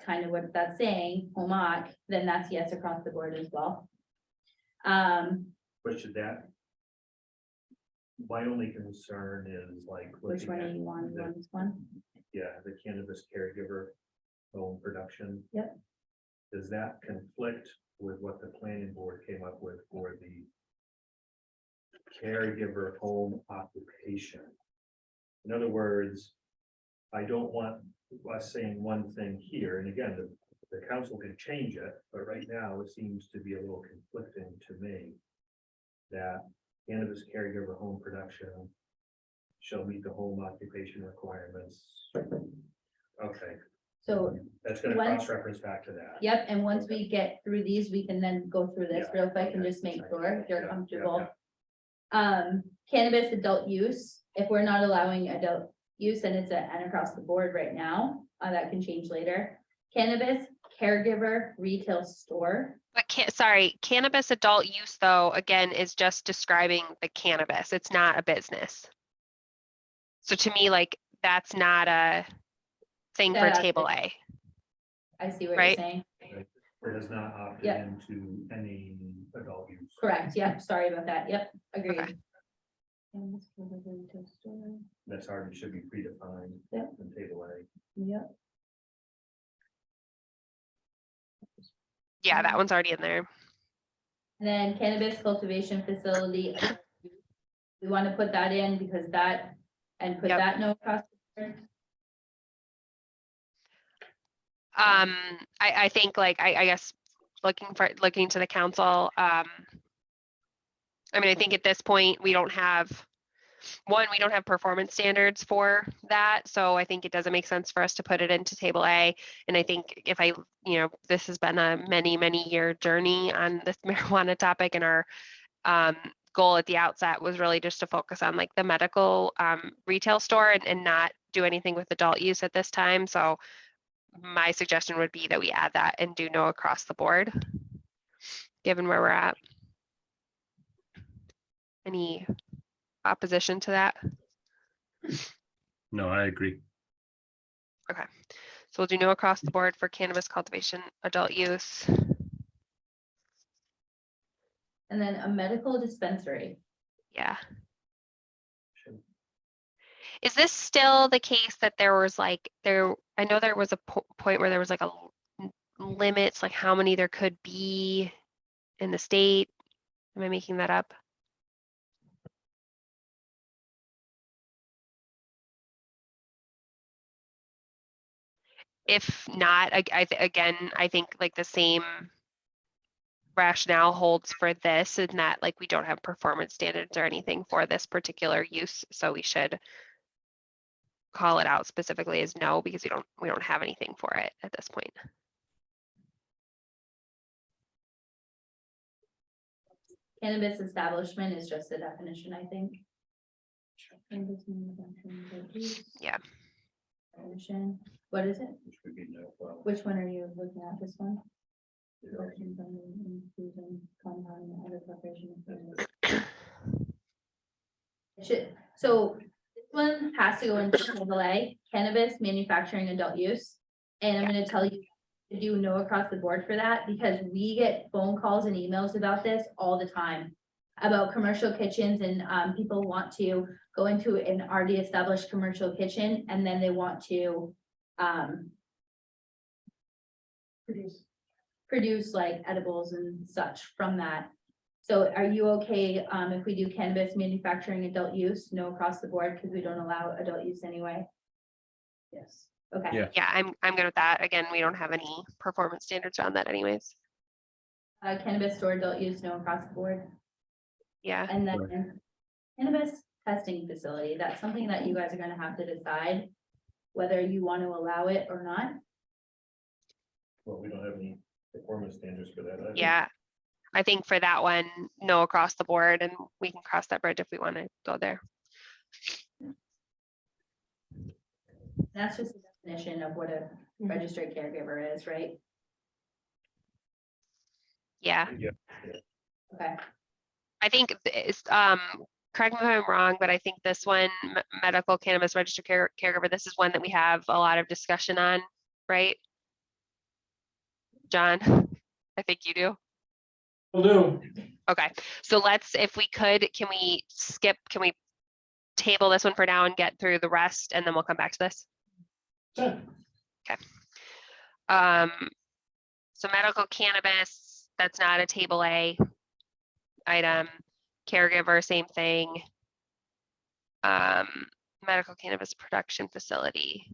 kind of what that's saying, home occ, then that's yes across the board as well. But should that? My only concern is like. Which looking one at do you want? You the- want this one? Yeah, the cannabis caregiver home production. Yep. Does that conflict with what the planning board came up with for the caregiver home occupation? In other words, I don't want us saying one thing here, and again, the council can change it, but right now it seems to be a little conflicting to me. That cannabis caregiver home production shall meet the home occupation requirements. Okay, So, that's gonna Once- cross-reference back to that. yep, and once we get through these, we can then go through this Yeah, real quick and okay. just make sure Yeah, you're yeah, comfortable. yeah. Cannabis adult use, if we're not allowing adult use, then it's an across the board right now, that can change later. Cannabis caregiver retail store, but sorry, cannabis adult use though, again, is just describing the cannabis. It's not a business. So to me, like, that's not a thing for Yeah, table A. I see what you're Right. saying, Or does not opt Yeah. into any adult use. correct, yep, sorry about that, yep, agreed. Okay. Cannabis caregiver retail store, That's already should be predefined. Yep. In table A. yep, Yeah, that one's already in there. And then cannabis cultivation facility. We want to put that in because that, and put Yep. that no cost. the board. I think like, I guess, looking to the council, I mean, I think at this point, we don't have performance standards for that, so I think it doesn't make sense for us to put it into table A. And I think if this has been a many year journey on this marijuana topic, and our goal at the outset was really just to focus on like the medical retail store and not do anything with adult use at this time. So my suggestion would be that we add that and do no across the board, given where we're at. Any opposition to that? No, I agree. So we'll do no across the board for cannabis cultivation, adult use. And then a medical dispensary. Yeah. Is this still the case that there was like, I know there was a point where there was like a limits, like how many there could be in the state? Am I making that up? If not, again, I think like the same rationale holds for this, in that like we don't have performance standards or anything for this particular use, so we should call it out specifically as no, because we don't have anything for it at this point. Cannabis establishment is just a definition, I think. Cannabis manufacturing, adult use. Yeah. Definition. What is it? Which would be no, well, Which one are you looking at? This one? you know, Compound and other preparation of cannabis. It should, so this one has to go into table A, cannabis manufacturing adult use. And I'm gonna tell you to do no across the board for that, because we get phone calls and emails about this all the time. About commercial kitchens, and people want to go into an already established commercial kitchen, and then they want to produce like edibles and such from that. So are you okay if we do cannabis manufacturing adult use, no across the board, because we don't allow adult use anyway? Yes. Okay. Yeah. Yeah, I'm good with that. Again, we don't have any performance standards around that anyways. Cannabis store adult use, no across the board. Yeah, And then cannabis testing facility, that's something that you guys are gonna have to decide whether you want to allow it or not. well, we don't have any performance standards for that. either. yeah. I think for that one, no across the board, and we can cross that bridge if we want to go there. That's just a definition of what a registered caregiver is, right? Yeah. Yeah, Okay. I think it's, correct me if I'm wrong, but I think this one, medical cannabis registered caregiver, this is one that we have a lot of discussion on, right? John, I think you do. Will do. Okay, so let's, if we could, can we table this one for now and get through the rest, and then we'll come back to this? Sure. So medical cannabis, that's not a table A item. Caregiver, same thing. Medical cannabis production facility.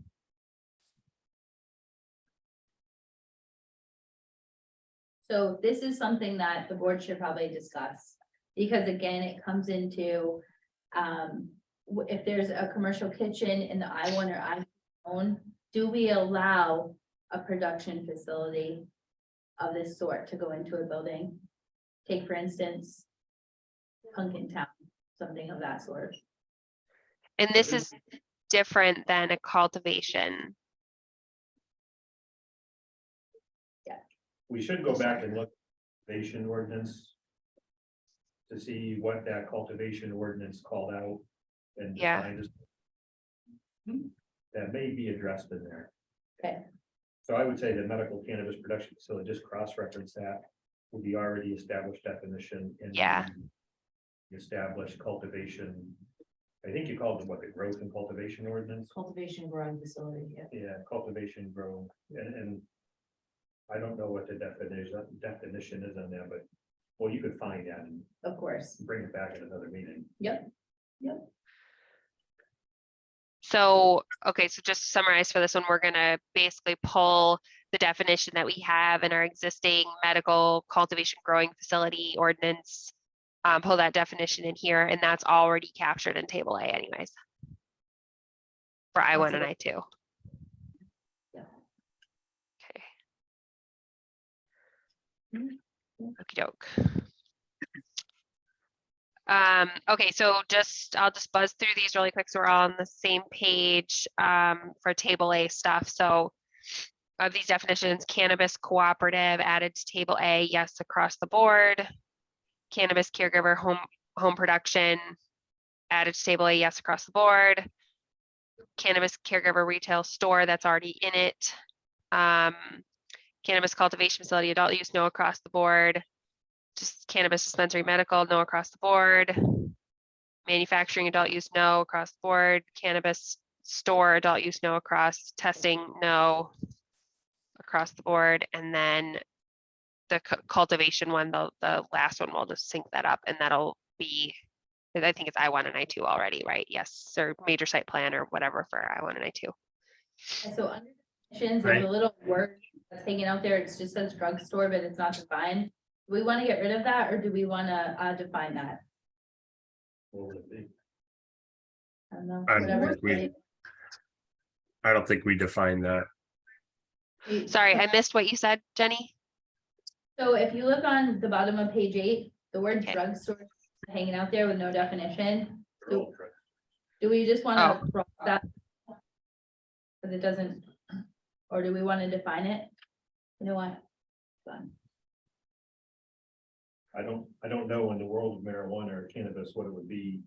So this is something that the board should probably discuss, because again, it comes into, if there's a commercial kitchen in the I-1 or I-own, do we allow a production facility of this sort to go into a building? Take, for instance, Pumpkin Town, something of that sort. And this is different than a cultivation. we should go back and look at the cultivation ordinance to see what that cultivation ordinance called out and Yeah. defined as. That may be addressed in there. Okay. So I would say the medical cannabis production facility, just cross-reference that with the already established definition. And Yeah. the established cultivation, I think you called it what, the growth and cultivation ordinance? Cultivation growing facility, yeah. Yeah, cultivation, grow, and I don't know what the definition is on that, but Well, you could find that and of course. bring it back at another meeting. Yep. So, okay, so just to summarize for this one, we're gonna basically pull the definition that we have in our existing medical cultivation growing facility ordinance. Pull that definition in here, and that's already captured in table A anyways. For I1 and I2. Yeah. Okay. Okey doke. Okay, so I'll just buzz through these really quick so we're all on the same page for table A stuff. So of these definitions, cannabis cooperative added to table A, yes, across the board. Cannabis caregiver home production added to table A, yes, across the board. Cannabis caregiver retail store, that's already in it. Cannabis cultivation facility, adult use, no across the board. Just cannabis dispensary medical, no across the board. Manufacturing adult use, no across the board. Cannabis store adult use, no across. Testing, no across the board. And then the cultivation one, the last one, we'll just sync that up and that'll be, I think it's I1 and I2 already, right? Yes, or major site plan or whatever for I1 and I2. And so under definitions, Right. there's a little word that's hanging out there. It just says drugstore, but it's not defined. Do we want to get rid of that or do we want to define that? What would it be? I don't know. I don't whatever. think I don't think we define that. Sorry, I missed what you said, Jenny. So if you look on the bottom of page 8, the word Okay. drugstore is hanging out there with no definition. They're all correct. Do we just want Oh. to cross that? Because it doesn't, or do we want to define it? You know what? Fine. I don't know in the world of marijuana or cannabis, what it would be.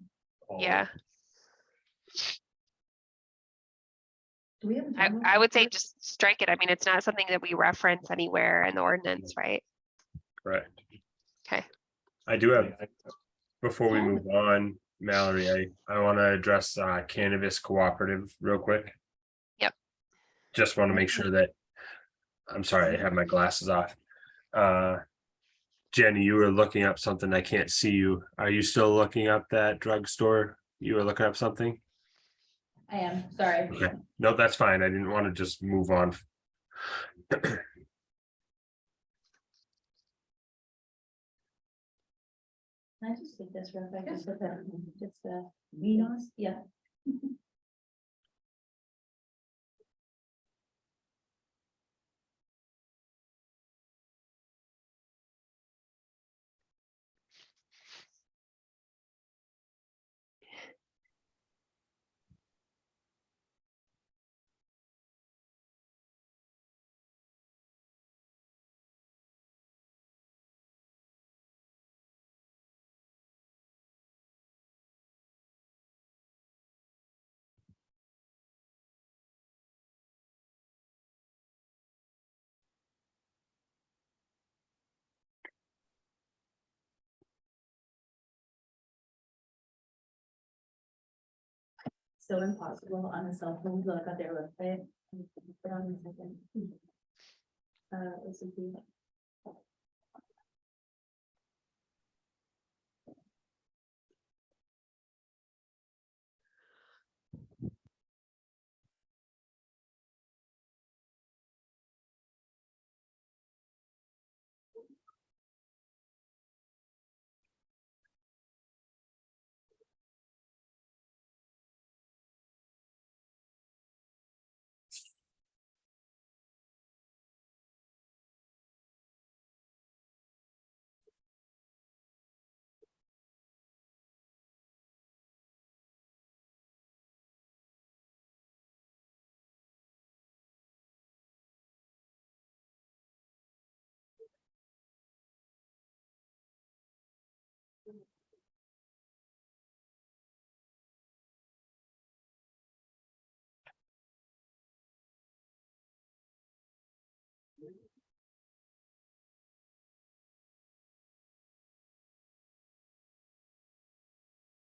called. Yeah, Do we have? a I timeline? would say just strike it. I mean, it's not something that we reference anywhere in the ordinance, right? Correct. Okay. I do have, I- before we move on, Mallory, I want to address cannabis cooperative real quick. Yep. Just want to make sure that, I'm sorry, I have my glasses off. Jenny, you were looking up something. I can't see you. Are you still looking up that drugstore? You were looking up something? I am, sorry. Okay. No, that's fine. I didn't want to just move on. Can I just take this real quick? Just Venus? Yeah. So impossible on a cell phone to look at their website. Hold on a second. This would be.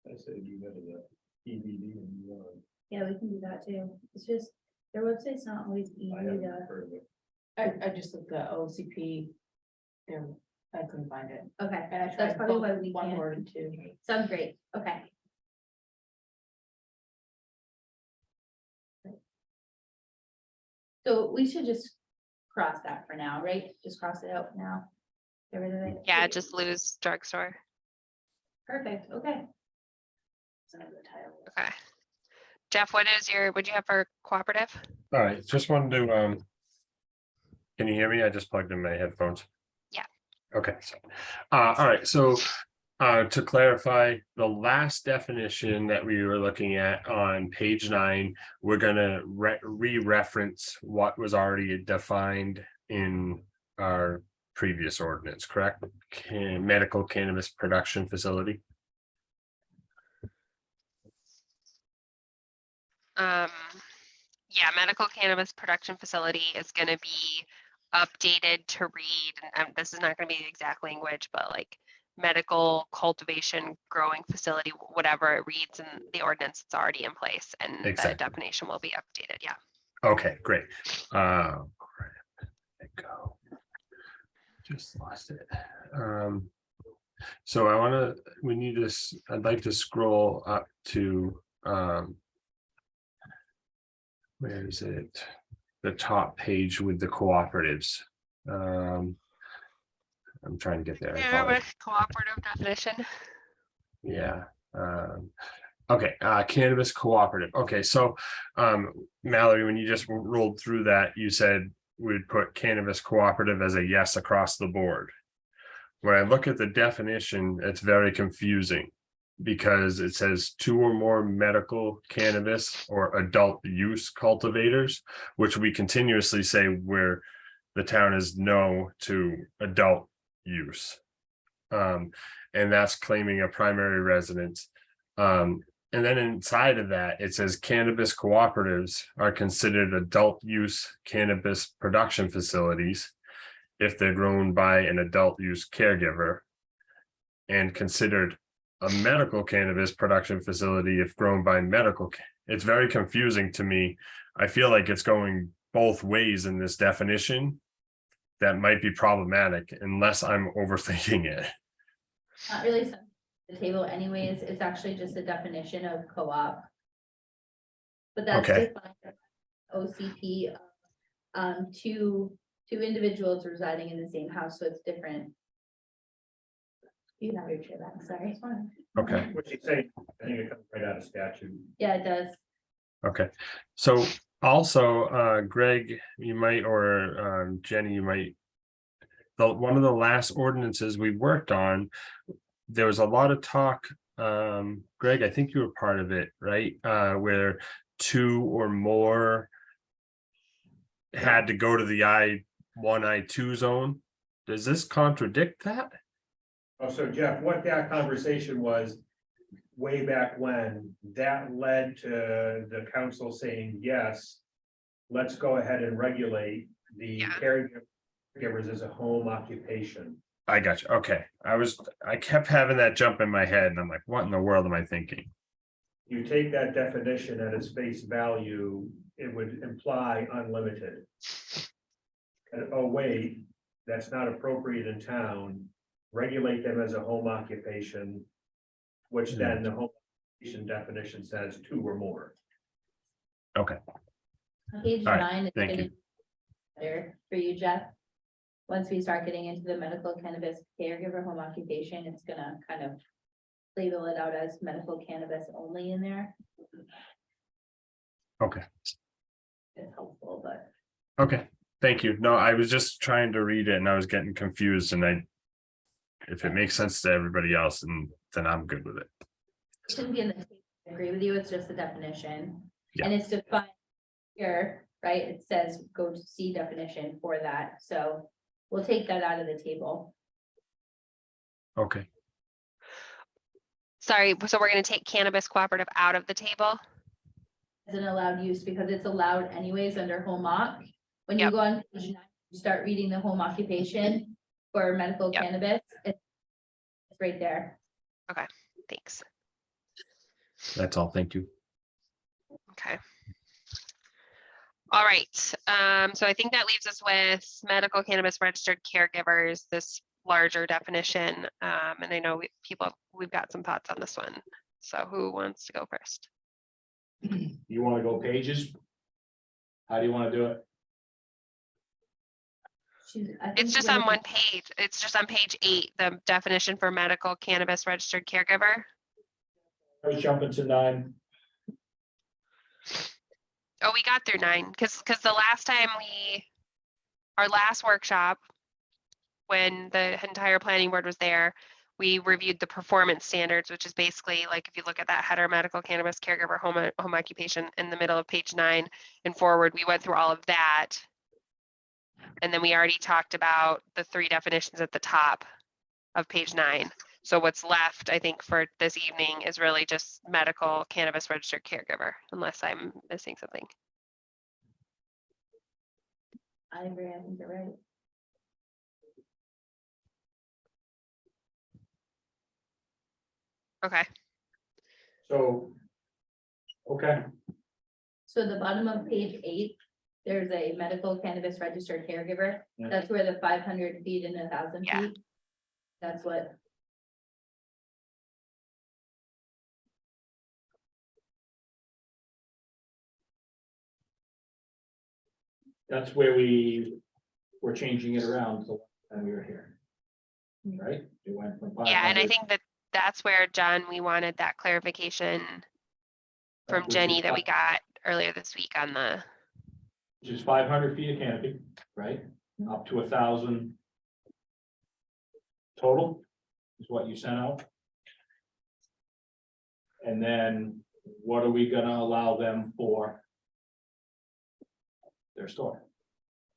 I said you go to the EBD and you Yeah, we can do that too. It's just, their website's not always easy I haven't to. heard of it. I just looked at OCP. Their I couldn't find it. Okay, And I that's tried probably both why we One can't. word and two. Sounds great, okay. So we should just cross that for now, right? Just cross it out for now. Get rid of it. Yeah, just lose drugstore. Perfect, okay. Okay. Jeff, what do you have for cooperative? All right, just wanted to, can you hear me? I just plugged in my headphones. Yeah. Okay, so, all right, so, to clarify, the last definition that we were looking at on page 9, we're gonna re-reference what was already defined in our previous ordinance, correct? Medical cannabis production facility. Yeah, medical cannabis production facility is gonna be updated to read, and this is not gonna be the exact language, but like medical cultivation growing facility, whatever it reads in the ordinance, it's already in place, and the Exactly. definition will be updated, yeah. Okay, great. Crap. There we go. Just lost it. So I'd like to scroll up to, where is it? The top page with the cooperatives. I'm trying to get there. I apologize. Cooperative definition. Yeah. Okay, cannabis cooperative. Okay, so Mallory, when you just rolled through that, you said we'd put cannabis cooperative as a yes across the board. When I look at the definition, it's very confusing because it says 2 or more medical cannabis or adult use cultivators, which we continuously say where the town is no to adult use. And that's claiming a primary residence. And then inside of that, it says cannabis cooperatives are considered adult use cannabis production facilities if they're grown by an adult use caregiver, and considered a medical cannabis production facility if grown by medical. It's very confusing to me. I feel like it's going both ways in this definition. That might be problematic unless I'm overthinking it. Not really something at the table anyways, it's actually just a definition of co-op. But that's Okay. defined as OCP, two individuals residing in the same house, so it's different. You can have your chair back, sorry. It's fine. Okay, What you say, I think it comes right out of statute. Yeah, it does. okay. So also, Greg, you might, or Jenny, you might. One of the last ordinances we worked on, there was a lot of talk. Greg, I think you were part of it, right? Where 2 or more had to go to the I1, I2 zone. Does this contradict that? Oh, so Jeff, what that conversation was way back when, that led to the council saying, yes, let's go ahead and regulate the Yeah. caregivers as a home occupation. I got you. Okay. I kept having that jump in my head and I'm like, what in the world am I thinking? You take that definition at its face value, it would imply unlimited. And oh, wait, that's not appropriate in town. Regulate them as a home occupation, which then the home occupation definition says 2 or more. Okay. Page All right, 9 is thank gonna you. be better for you, Jeff. Once we start getting into the medical cannabis caregiver home occupation, it's gonna kind of label it out as medical cannabis only in there. Okay. It's helpful, but Okay. Thank you. No, I was just trying to read it and I was getting confused and if it makes sense to everybody else, then I'm good with it. it shouldn't be in the table. I agree with you, it's just the definition. Yeah. And it's defined here, right? It says go to see definition for that, so we'll take that out of the table. Okay. Sorry, so we're gonna take cannabis cooperative out of the table? As an allowed use, because it's allowed anyways under home oc. When you Yep. go on page 9, you start reading the home occupation for medical Yep. cannabis, it's right there. Thanks. That's all. Thank you. Okay. All right, so I think that leaves us with medical cannabis registered caregivers. This larger definition. And I know we've got some thoughts on this one. So who wants to go first? You wanna go pages? How do you wanna do it? I think It's just we're on looking- one page. It's just on page 8, the definition for medical cannabis registered caregiver. I was jumping to 9. Oh, we got through 9, because the last time our last workshop, when the entire planning board was there, we reviewed the performance standards, which is basically like, if you look at that header, medical cannabis caregiver home occupation in the middle of page 9 and forward, we went through all of that. And then we already talked about the 3 definitions at the top of page 9. So what's left, I think, for this evening is really just medical cannabis registered caregiver, unless I'm missing something. I agree, I think you're right. Okay. So. Okay, So the bottom of page 8, there's a medical cannabis registered caregiver. Yeah. That's where the 500 feet and 1,000 Yeah. feet. That's what, that's where we were changing it around the last time we were here. Right? It went from Yeah, and I 500 think that's where, John, we wanted that clarification from which is Jenny that we fi- got earlier this week on the, Which is 500 feet of canopy, right? Up to 1,000. Total is what you sent out. And then what are we gonna allow them for? Their store.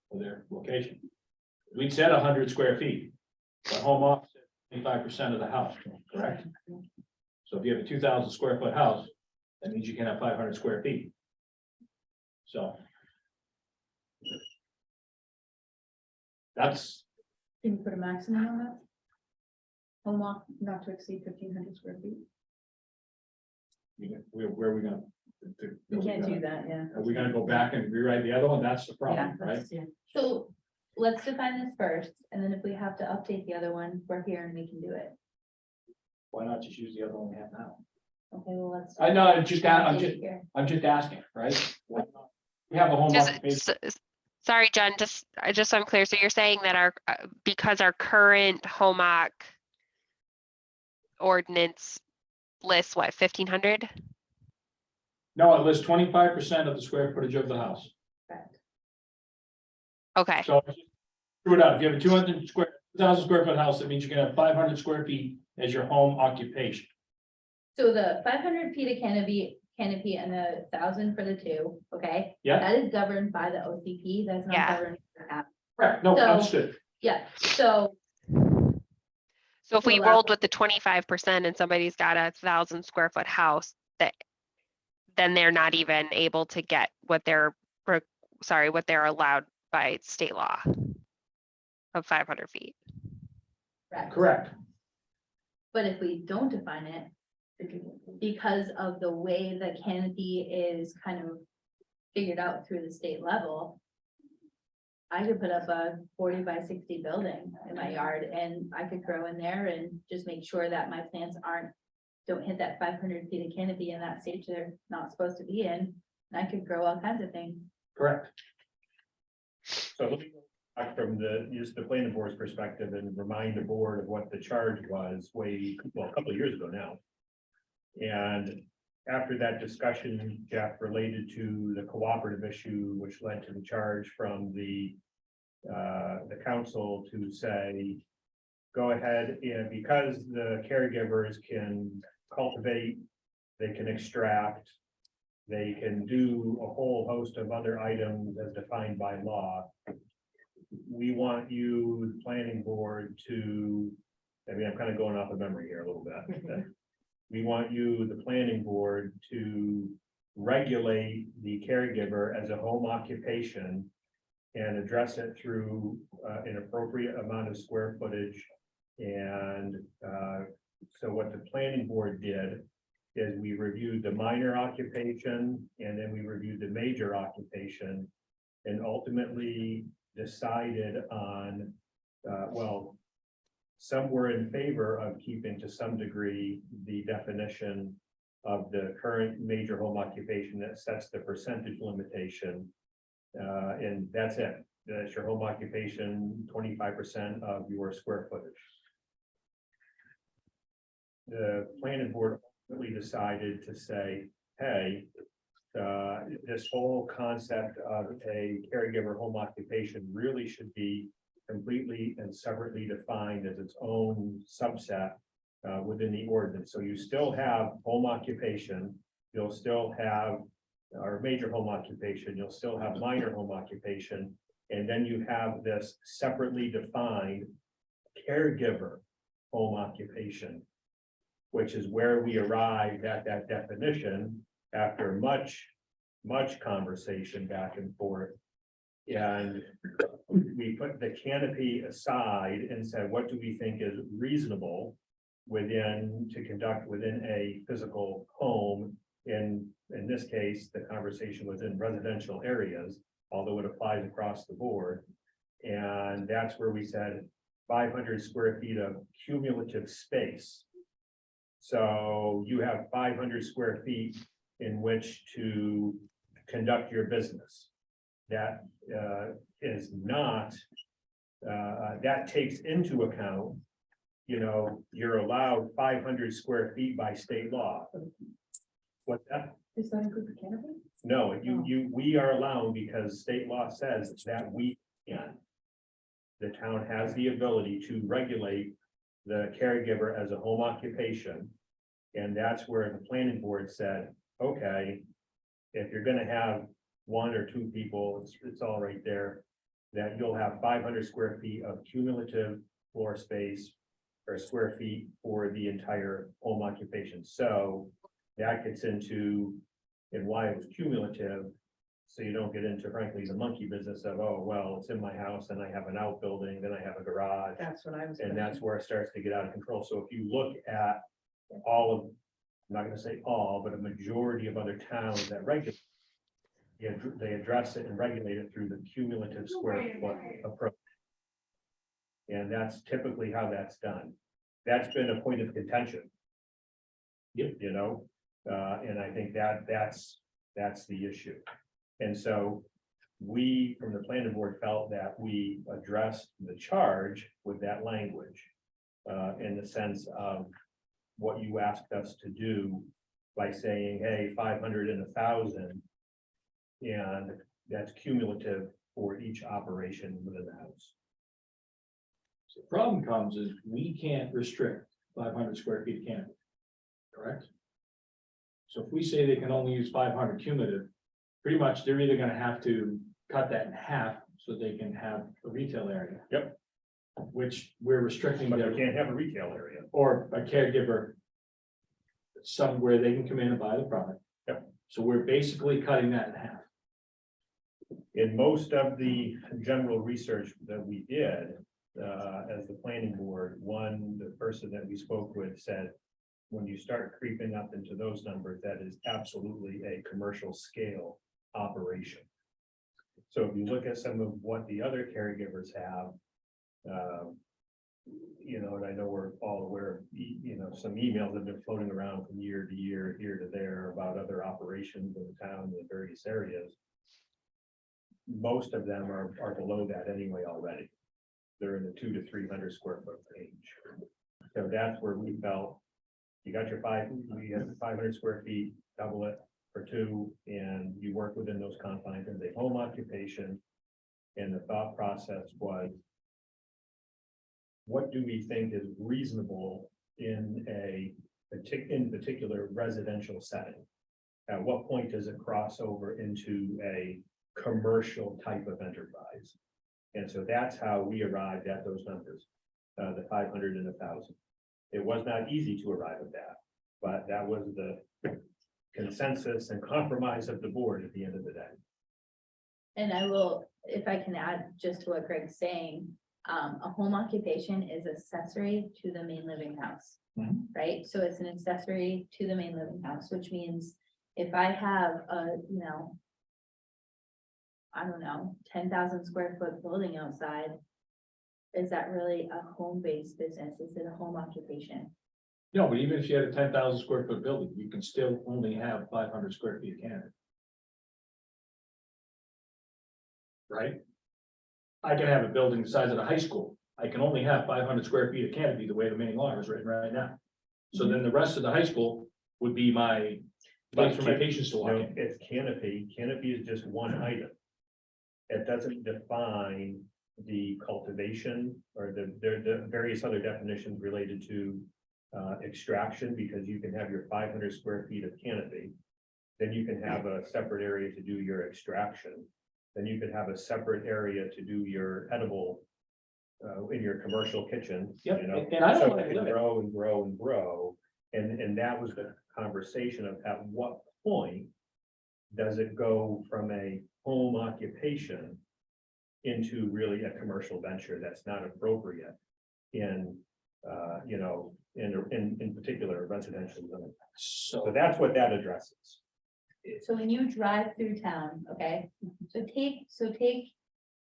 Or their location. We said 100 square feet. But home office is 25% of the house, correct? So if you have a 2,000 square foot house, that means you can have 500 square feet. So. That's, Can you put a maximum on that? Home off, not to exceed 1,500 square feet. where are we gonna? You can't do that, yeah. Are we gonna go back and rewrite the other one? That's the problem, right? so let's define this first, and then if we have to update the other one, we're here and we can do it. Why not just use the other one we have now? Okay, well, let's. I know, I'm just Here. asking, right? Why not? We have a home just, occupation. sorry, John, just so I'm clear. So you're saying that our, because our current home occ ordinance lists what, 1,500? No, it lists 25% of the square footage of the house. Correct. Okay, So screw it up. If you have a 2,000 square foot house, that means you can have 500 square feet as your home occupation. So the 500 feet of canopy and 1,000 for the 2, okay? Yeah. That is governed by the OCP, that's not Yeah. governed. by that. Correct, no, So- understood. Yeah, so so if we allow- rolled with the 25% and somebody's got a 1,000 square foot house, then they're not even able to get what they're allowed by state law of 500 feet. Correct. But if we don't define it, because of the way the canopy is kind of figured out through the state level, I could put up a 40 by 60 building in my yard and I could grow in there and just make sure that my plants don't hit that 500 feet of canopy in that stage they're not supposed to be in. And I could grow all kinds of things. Correct. So let me go back from the planning board's perspective and remind the board of what the charge was a couple of years ago now. And after that discussion, Jeff, related to the cooperative issue, which led to the charge from the council to say, go ahead, and because the caregivers can cultivate, they can extract, they can do a whole host of other items as defined by law. We want you, the planning board, to, I mean, I'm kind of going off of memory here a little bit. We want you, the planning board, to regulate the caregiver as a home occupation and address it through an appropriate amount of square footage. And so what the planning board did is we reviewed the minor occupation and then we reviewed the major occupation and ultimately decided on, some were in favor of keeping to some degree the definition of the current major home occupation that sets the percentage limitation. And that's it. That's your home occupation, 25% of your square footage. The planning board ultimately decided to say, hey, this whole concept of a caregiver home occupation really should be completely and separately defined as its own subset within the ordinance. So you still have home occupation, you'll still have our major home occupation, you'll still have minor home occupation, and then you have this separately defined caregiver home occupation, which is where we arrived at that definition after much conversation back and forth. And we put the canopy aside and said, what do we think is reasonable to conduct within a physical home? In this case, the conversation was in residential areas, although it applies across the board. And that's where we said 500 square feet of cumulative space. So you have 500 square feet in which to conduct your business. That is not, that takes into account, you're allowed 500 square feet by state law. What that? Does that include the canopy? No, we are allowed because state law says that we can. The town has the ability to regulate the caregiver as a home occupation. And that's where the planning board said, okay, if you're gonna have one or two people, it's all right there, that you'll have 500 square feet of cumulative floor space or square feet for the entire home occupation. So that gets into, and why it was cumulative, so you don't get into, frankly, the monkey business of, oh, well, it's in my house and I have an outbuilding, then I have a garage. That's what I was. And that's where it starts to get out of control. So if you look at all of, I'm not gonna say all, but a majority of other towns that regulate, they address it and regulate it through the cumulative square foot approach. And that's typically how that's done. That's been a point of contention. Yep. And I think that's the issue. And so we, from the planning board, felt that we addressed the charge with that language. In the sense of what you asked us to do by saying, hey, 500 and 1,000. And that's cumulative for each operation within the house. So the problem comes is we can't restrict 500 square feet of canopy. Correct? So if we say they can only use 500 cumulative, pretty much they're either gonna have to cut that in half so they can have a retail area. Yep. Which we're restricting But their, they can't have a retail area. or a caregiver. Somewhere they can come in and buy the product. Yep. So we're basically cutting that in half. In most of the general research that we did, as the planning board, the person that we spoke with said, when you start creeping up into those numbers, that is absolutely a commercial scale operation. So if you look at some of what the other caregivers have, and I know we're all aware of, some emails have been floating around from year to year, here to there about other operations in the town in various areas. Most of them are below that anyway already. They're in the 200 to 300 square foot range. So that's where we felt, you got your we have 500 square feet, double it for two, and you work within those confines and the home occupation. And the thought process was, what do we think is reasonable in particular residential setting? At what point does it cross over into a commercial type of enterprise? And so that's how we arrived at those numbers, the 500 and 1,000. It was not easy to arrive at that, but that was the consensus and compromise of the board at the end of the day. And I will, if I can add just to what Greg's saying, a home occupation is accessory to the main living house. Mhm. Right? So it's an accessory to the main living house, which means if I have a, I don't know, 10,000 square foot building outside, is that really a home-based business? Is it a home occupation? No, but even if you had a 10,000 square foot building, you can still only have 500 square feet of canopy. Right? I can have a building the size of the high school. I can only have 500 square feet of canopy, the way the main law is written right now. So then the rest of the high school would be my place for my patients to walk No, in. it's canopy. Canopy is just one item. It doesn't define the cultivation or the various other definitions related to extraction, because you can have your 500 square feet of canopy. Then you can have a separate area to do your extraction. Then you could have a separate area to do your edible in your commercial kitchen. Yep, You know, and I don't so want it to can limit. grow and grow and grow. And that was the conversation of at what point does it go from a home occupation into really a commercial venture that's not appropriate in, you know, in particular residential zone. So So that's what that addresses. So when you drive through town, okay, so take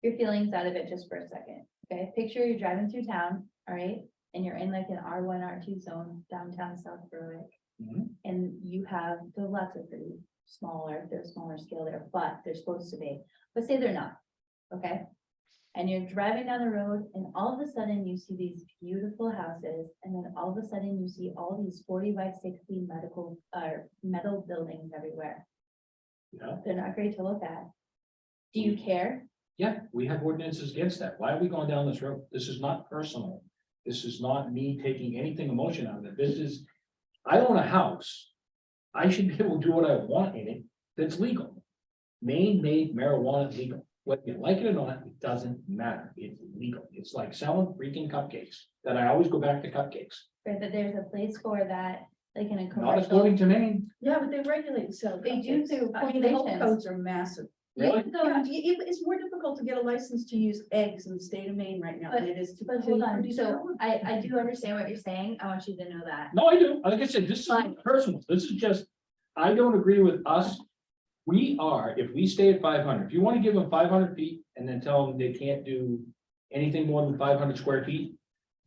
your feelings out of it just for a second, okay? Picture you're driving through town, all right, and you're in like an R1, R2 zone downtown South Berwick. Mhm. And you have, there are lots of pretty smaller, they're smaller scale there, but they're supposed to be, but say they're not, okay? And you're driving down the road and all of a sudden you see these beautiful houses, and then all of a sudden you see all these 40 by 60 metal buildings everywhere. Yeah. They're not great to look at. Do you care? yeah, we have ordinances against that. Why are we going down this road? This is not personal. This is not me taking anything emotion out of it. This is, I own a house. I should be able to do what I want in it that's legal. Maine made marijuana legal. Whether you like it or not, it doesn't matter. It's legal. It's like selling freaking cupcakes, that I always go back to cupcakes. Right, but there's a place for that, like in a Not according commercial. to Maine. Yeah, but they regulate sell. They do through I mean, the health regulations. codes are massive. Really? Yeah, it's more difficult to get a license to use eggs in the state of Maine right now than it is to. But hold on, so I do understand what you're saying. I want you to know that. No, I do. Like I said, this is Fine. not personal. This is just, I don't agree with us. We are, if we stay at 500, if you want to give them 500 feet and then tell them they can't do anything more than 500 square feet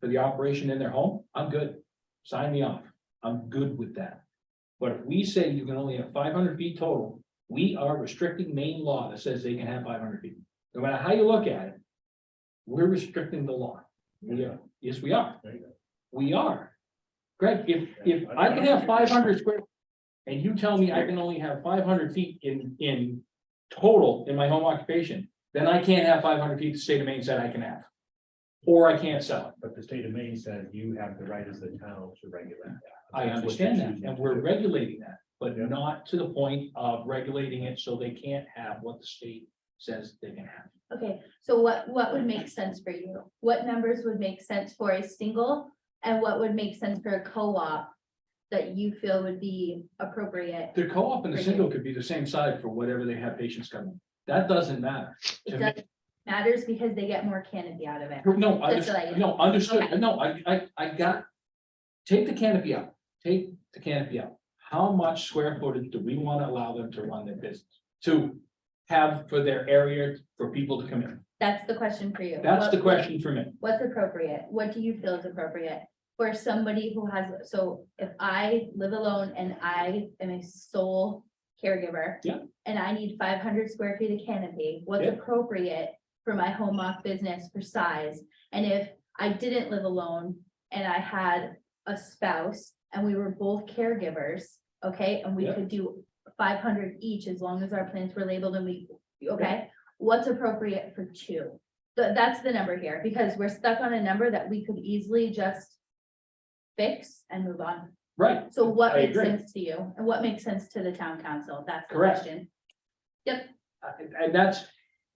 for the operation in their home, I'm good. Sign me off. I'm good with that. But if we say you can only have 500 feet total, we are restricting Maine law that says they can have 500 feet. No matter how you look at it, we're restricting the law. We are. Yes, we are. We are. Greg, if I can have 500 square, and you tell me I can only have 500 feet in total in my home occupation, then I can't have 500 feet the state of Maine said I can have. Or I can't sell it. But the state of Maine says you have the right as the town to regulate that. I That's what understand you're that, choosing and to we're do. regulating that, but Yeah. not to the point of regulating it so they can't have what the state says they can have. Okay, so what would make sense for you? What numbers would make sense for a single? And what would make sense for a co-op that you feel would be appropriate? The co-op and the For you. single could be the same side for whatever they have patients coming. That doesn't matter. It To me. does matters because they get more canopy out of it. No, Just so that you know. understood. Okay. No, I got. Take the canopy out. Take the canopy out. How much square footage do we want to allow them to run their business? To have for their area for people to come in? That's the question for you. That's the What- question for me. What's appropriate? What do you feel is appropriate? For somebody who has, so if I live alone and I am a sole caregiver. Yeah. And I need 500 square feet of canopy, what's Yeah. appropriate for my home off business for size? And if I didn't live alone and I had a spouse and we were both caregivers, okay, and we Yeah. could do 500 each as long as our plants were labeled and we, okay? What's appropriate for two? That's the number here, because we're stuck on a number that we could easily just fix and move on. Right. So what I makes agree. sense to you and what makes sense to the town council? That's the Correct. question. And that's,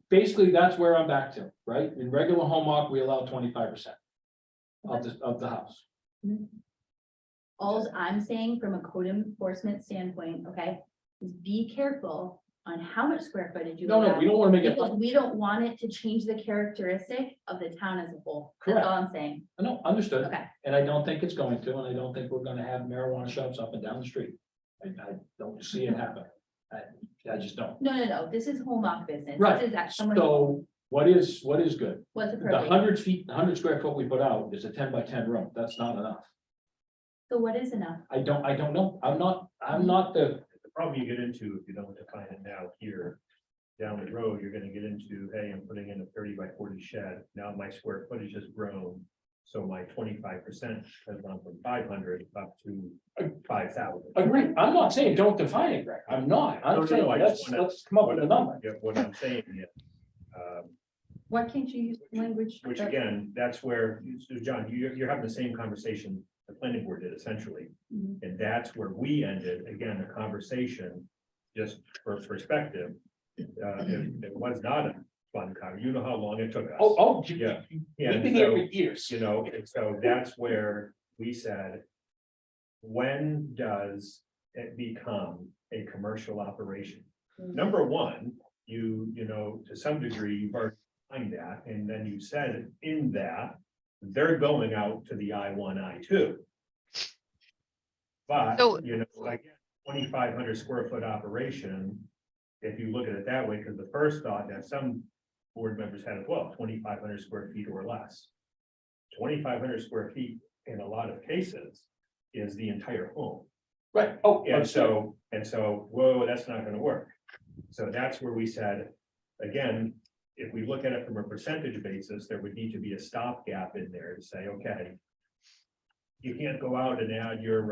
basically, that's where I'm back to, right? In regular home occ, we allow 25% of the house. All I'm saying from a code enforcement standpoint, okay, is be careful on how much square footage you No, allow. we don't want to make it, Because we don't want it to change the characteristic of the town as a whole. That's all I'm saying. no, understood. Okay. And I don't think it's going to, and I don't think we're gonna have marijuana shops up and down the street. I don't see it happen. I just don't. No, this is home off business. Right, This is someone. So What is good? What's The appropriate? 100 feet, 100 square foot we put out is a 10 by 10 room. That's not enough. So what is enough? I don't know. I'm not the, The problem you get into if you don't define it now here, down the road, you're gonna get into, hey, I'm putting in a 30 by 40 shed. Now my square footage has grown. So my 25% has gone from 500 up to 5,000. agree. I'm not saying don't define it, Greg. I'm not. No, no, I'm saying, I just wanna- let's come up with a number. Yeah, what I'm saying is, Why can't you use language? which that- again, that's where, so John, you're having the same conversation the planning board did essentially. Mhm. And that's where we ended, again, a conversation, just for perspective. It was not a fun con, you know how long it took us. Yeah. Yeah, We've been here for so, years. you know, and so that's where we said. When does it become a commercial operation? Number one, you know, to some degree, you've already defined that, and then you said in that. They're going out to the I-1, I-2. But, So- you know, like 2,500 square foot operation. If you look at it that way, because the first thought that some board members had as well, 2,500 square feet or less. 2,500 square feet in a lot of cases is the entire home. Right. Oh, And so, whoa, that's not gonna work. So that's where we said, again, if we look at it from a percentage basis, there would need to be a stopgap in there to say, okay. You can't go out and add your,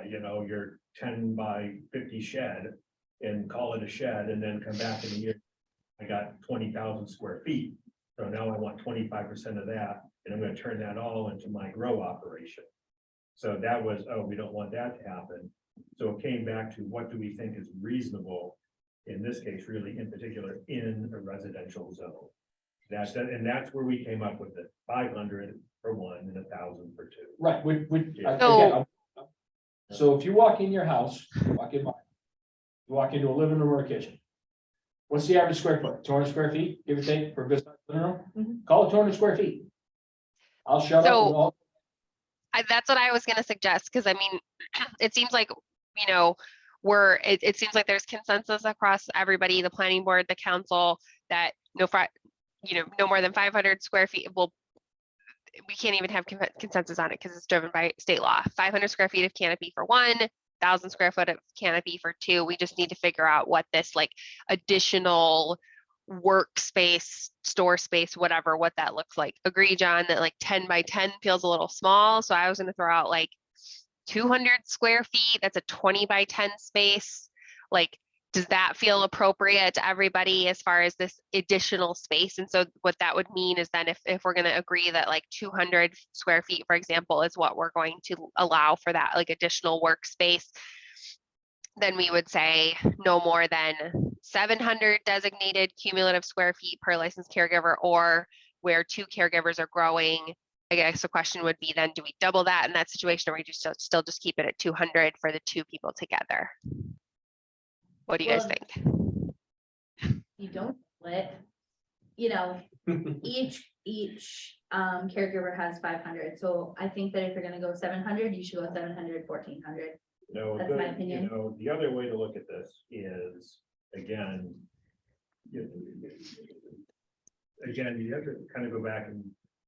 you know, your 10 by 50 shed and call it a shed and then come back in a year. I got 20,000 square feet, so now I want 25% of that, and I'm gonna turn that all into my grow operation. So that was, oh, we don't want that to happen. So it came back to what do we think is reasonable? In this case, really in particular, in a residential zone. And that's where we came up with the 500 for one and 1,000 for two. right, So- so if you walk in your house, walk in mine. You walk into a living room or a kitchen. What's the average square foot? 200 square feet, give or take, for a good sized living room? Call it 200 square feet. I'll shut up. So- and all- That's what I was gonna suggest, because I mean, it seems like, you know, it seems like there's consensus across everybody, the planning board, the council, that no more than 500 square feet. Well, we can't even have consensus on it because it's driven by state law. 500 square feet of canopy for 1,000 square foot of canopy for 2. We just need to figure out what this like additional workspace, store space, whatever, what that looks like. Agree, John, that like 10 by 10 feels a little small. So I was going to throw out like 200 square feet. That's a 20 by 10 space. Like, does that feel appropriate to everybody as far as this additional space? And so what that would mean is then if we're going to agree that like 200 square feet, for example, is what we're going to allow for that like additional workspace, then we would say no more than 700 designated cumulative square feet per licensed caregiver, or where 2 caregivers are growing. I guess the question would be then, do we double that in that situation, or we just still just keep it at 200 for the 2 people together? What do you guys Well, think? You don't split, you know, each caregiver has 500. So I think that if you're gonna go 700, you should go 700, 1,400. No, That's my opinion. you know, the other way to look at this is, again. Again, you have to kind of go back and,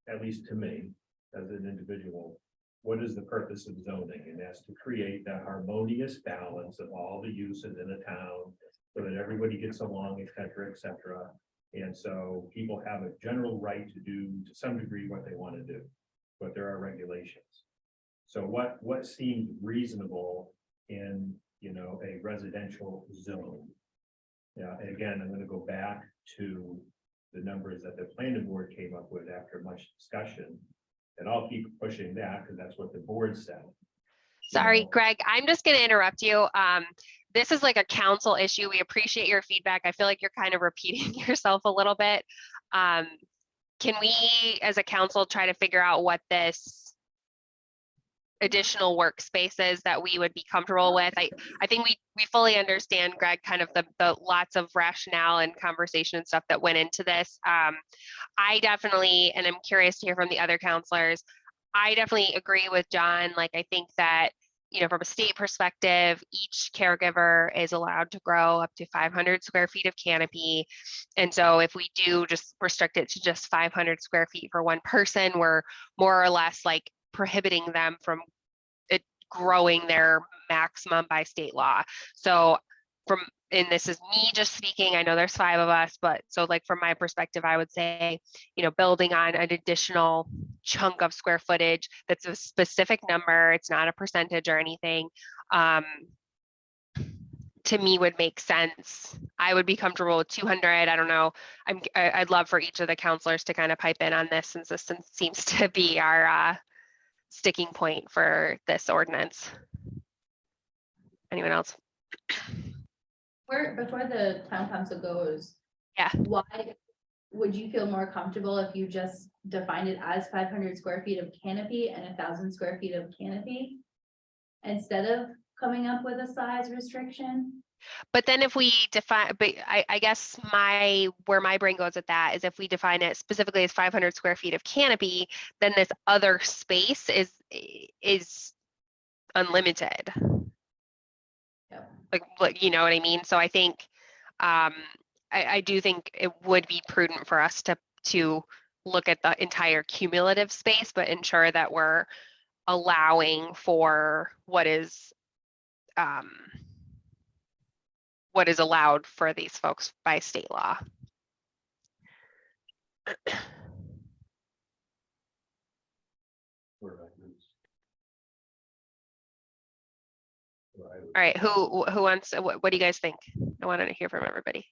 at least to me, as an individual. What is the purpose of zoning? And that's to create that harmonious balance of all the uses in a town. So that everybody gets along, et cetera, et cetera. And so people have a general right to do to some degree what they want to do. But there are regulations. So what seems reasonable in, you know, a residential zone? Yeah, and again, I'm gonna go back to the numbers that the planning board came up with after much discussion. And I'll keep pushing that because that's what the board said. Sorry, know. Greg, I'm just going to interrupt you. This is like a council issue. We appreciate your feedback. I feel like you're kind of repeating yourself a little bit. Can we, as a council, try to figure out what this additional workspaces that we would be comfortable with? I think we fully understand, Greg, kind of the lots of rationale and conversation and stuff that went into this. I definitely, and I'm curious to hear from the other counselors, I definitely agree with John. Like, I think that from a state perspective, each caregiver is allowed to grow up to 500 square feet of canopy. And so if we do just restrict it to just 500 square feet for one person, we're more or less like prohibiting them from it growing their maximum by state law. So and this is me just speaking, I know there's 5 of us, but so like from my perspective, I would say, building on an additional chunk of square footage, that's a specific number, it's not a percentage or anything, to me would make sense. I would be comfortable with 200. I don't know. I'd love for each of the counselors to kind of pipe in on this, since this seems to be our sticking point for this ordinance. Anyone else? Before the town council goes. Yeah. Why would you feel more comfortable if you just defined it as 500 square feet of canopy and 1,000 square feet of canopy? Instead of coming up with a size restriction? But then if we define, but I guess where my brain goes with that is if we define it specifically as 500 square feet of canopy, then this other space is unlimited. Yep. Like, you know what I mean? So I think, I do think it would be prudent for us to look at the entire cumulative space, but ensure that we're allowing for what is allowed for these folks by state law. All right, who wants, what do you guys think? I wanted to hear from everybody.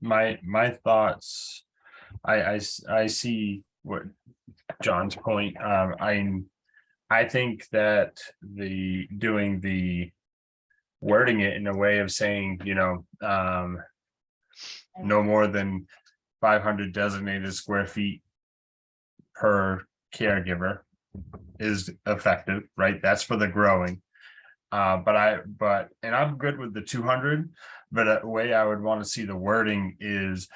My thoughts, I see what John's point. I think that doing the wording it in a way of saying, no more than 500 designated square feet per caregiver is effective, right? That's for the growing. And I'm good with the 200, but a way I would want to see the wording is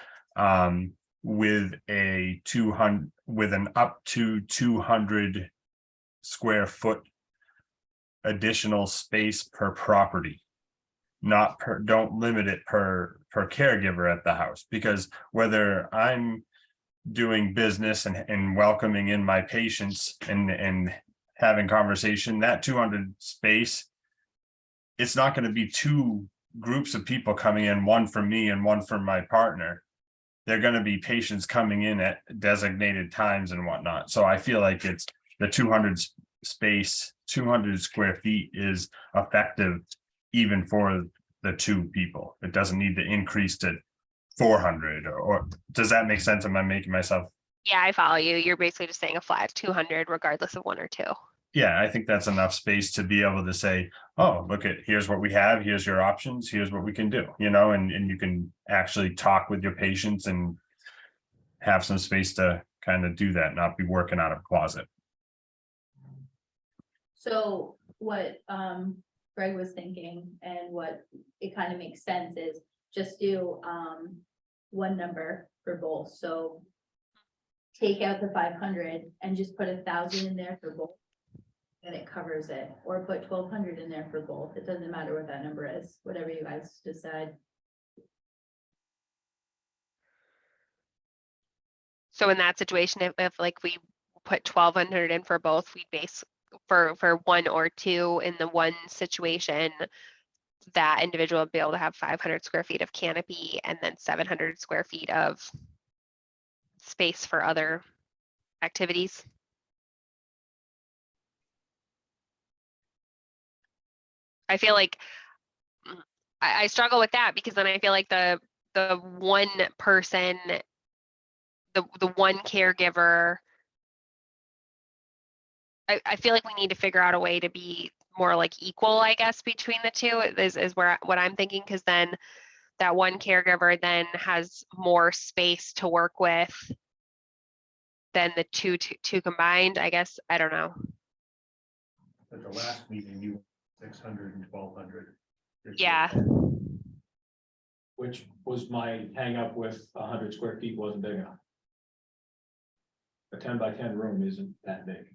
with an up to 200 square foot additional space per property. Don't limit it per caregiver at the house, because whether I'm doing business and welcoming in my patients and having conversation, that 200 space, it's not going to be 2 groups of people coming in, one for me and one for my partner. They're going to be patients coming in at designated times and whatnot. So I feel like it's the 200 space, 200 square feet is effective even for the 2 people. It doesn't need to increase to 400 or does that make sense? Am I making myself? Yeah, I follow you. You're basically just saying a flat 200 regardless of 1 or 2. Yeah, I think that's enough space to be able to say, oh, here's what we have, here's your options, here's what we can do, and you can actually talk with your patients and have some space to kind of do that, not be working out of a closet. So what Greg was thinking and what it kind of makes sense is just do one number for both. So take out the 500 and just put 1,000 in there for both. And it covers it, or put 1,200 in there for both. It doesn't matter what that number is, whatever you guys decide. So in that situation, if like we put 1,200 in for both, we base for 1 or 2 in the one situation, that individual would be able to have 500 square feet of canopy and then 700 square feet of space for other activities. I feel like I struggle with that, because then I feel like the one person, the one caregiver, I feel like we need to figure out a way to be more like equal, I guess, between the 2 is what I'm thinking, because then that one caregiver then has more space to work with than the two combined, I guess. I don't know. At the last meeting, you 600 and 1,200. Yeah. Which was my hang up with 100 square feet wasn't big enough. A 10 by 10 room isn't that big.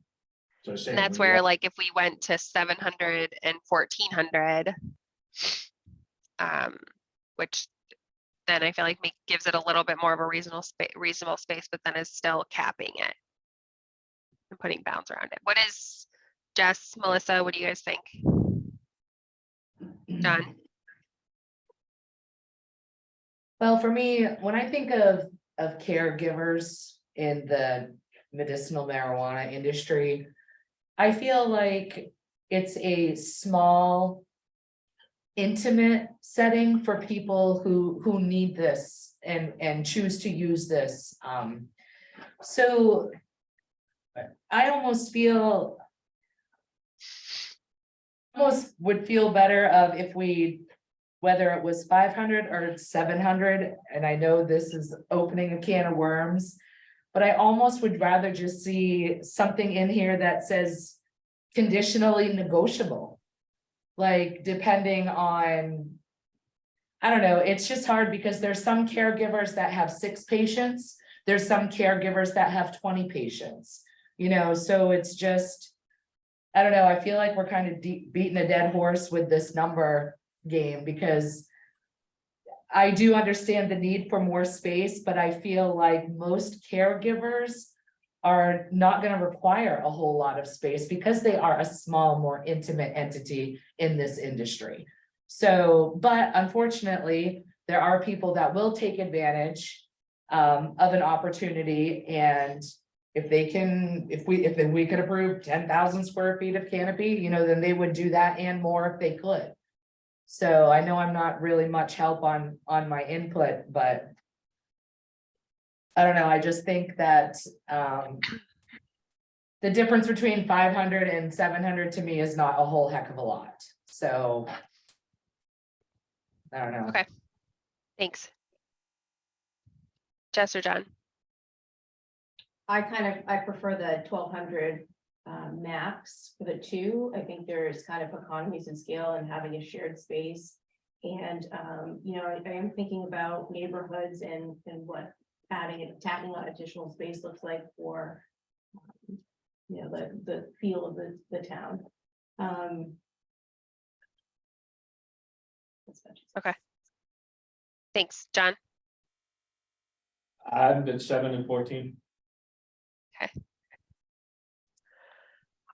So And saying. that's where, like, if we went to 700 and 1400, which then I feel like gives it a little bit more of a reasonable space, but then is still capping it and putting bounds around it. What is, Jess, Melissa, what do you guys think? John? Well, for me, when I think of caregivers in the medicinal marijuana industry, I feel like it's a small, intimate setting for people who need this and choose to use this. So I almost would feel better of if we, whether it was 500 or 700, and I know this is opening a can of worms, but I almost would rather just see something in here that says conditionally negotiable. Like depending on, I don't know, it's just hard because there's some caregivers that have 6 patients. There's some caregivers that have 20 patients, you know, so it's just, I don't know, I feel like we're kind of beating a dead horse with this number game, because I do understand the need for more space, but I feel like most caregivers are not going to require a whole lot of space because they are a small, more intimate entity in this industry. So, but unfortunately, there are people that will take advantage of an opportunity, and if they can, if we could approve 10,000 square feet of canopy, you know, then they would do that and more if they could. So I know I'm not really much help on my input, but I don't know, I just think that the difference between 500 and 700 to me is not a whole heck of a lot. So I don't know. Okay. Thanks. Jess or John? I prefer the 1200 max for the 2. I think there's kind of economies of scale and having a shared space. And, you know, I am thinking about neighborhoods and what tapping on additional space looks like for, you know, the feel of the town. Okay. Thanks, John. I'm at 7 and 14.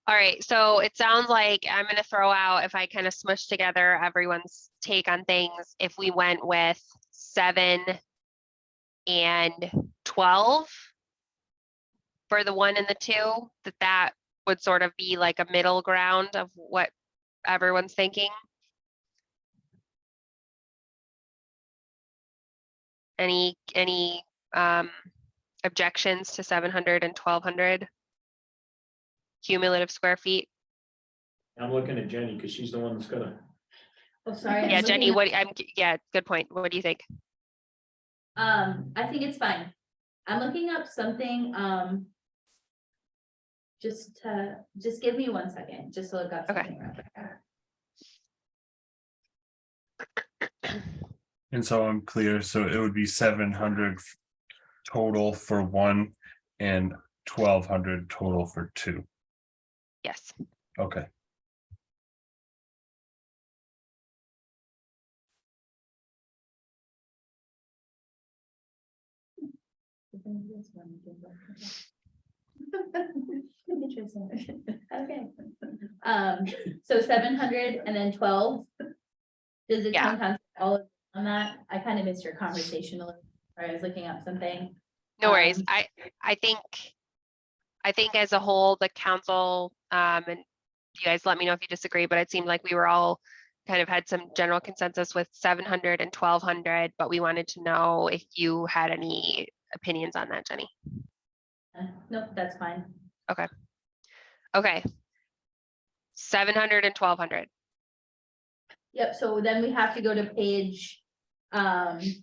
All right, so it sounds like I'm gonna throw out, if I kind of smush together everyone's take on things, if we went with 7 and 12 for the 1 and the 2, that would sort of be like a middle ground of what everyone's thinking. Any objections to 700 and 1200 cumulative square feet? I'm looking at Jenny because she's the one that's gonna. Oh, sorry. Yeah, Jenny, yeah, good point. What do you think? I think it's fine. I'm looking up something, just give me 1 second, just to look up Okay. something. real quick. And so I'm clear, so it would be 700 total for 1 and 1200 total for 2. Yes. Okay. Okay. So 700 and then 12. Does the Yeah. town council all on that? I kind of missed your conversation a little, or I was looking up something. No worries. Um, I think as a whole, the council, and you guys let me know if you disagree, but it seemed like we were all kind of had some general consensus with 700 and 1200, but we wanted to know if you had any opinions on that, Jenny. Nope, that's fine. Okay. 700 and 1200. Yep, so then we have to go to page 10.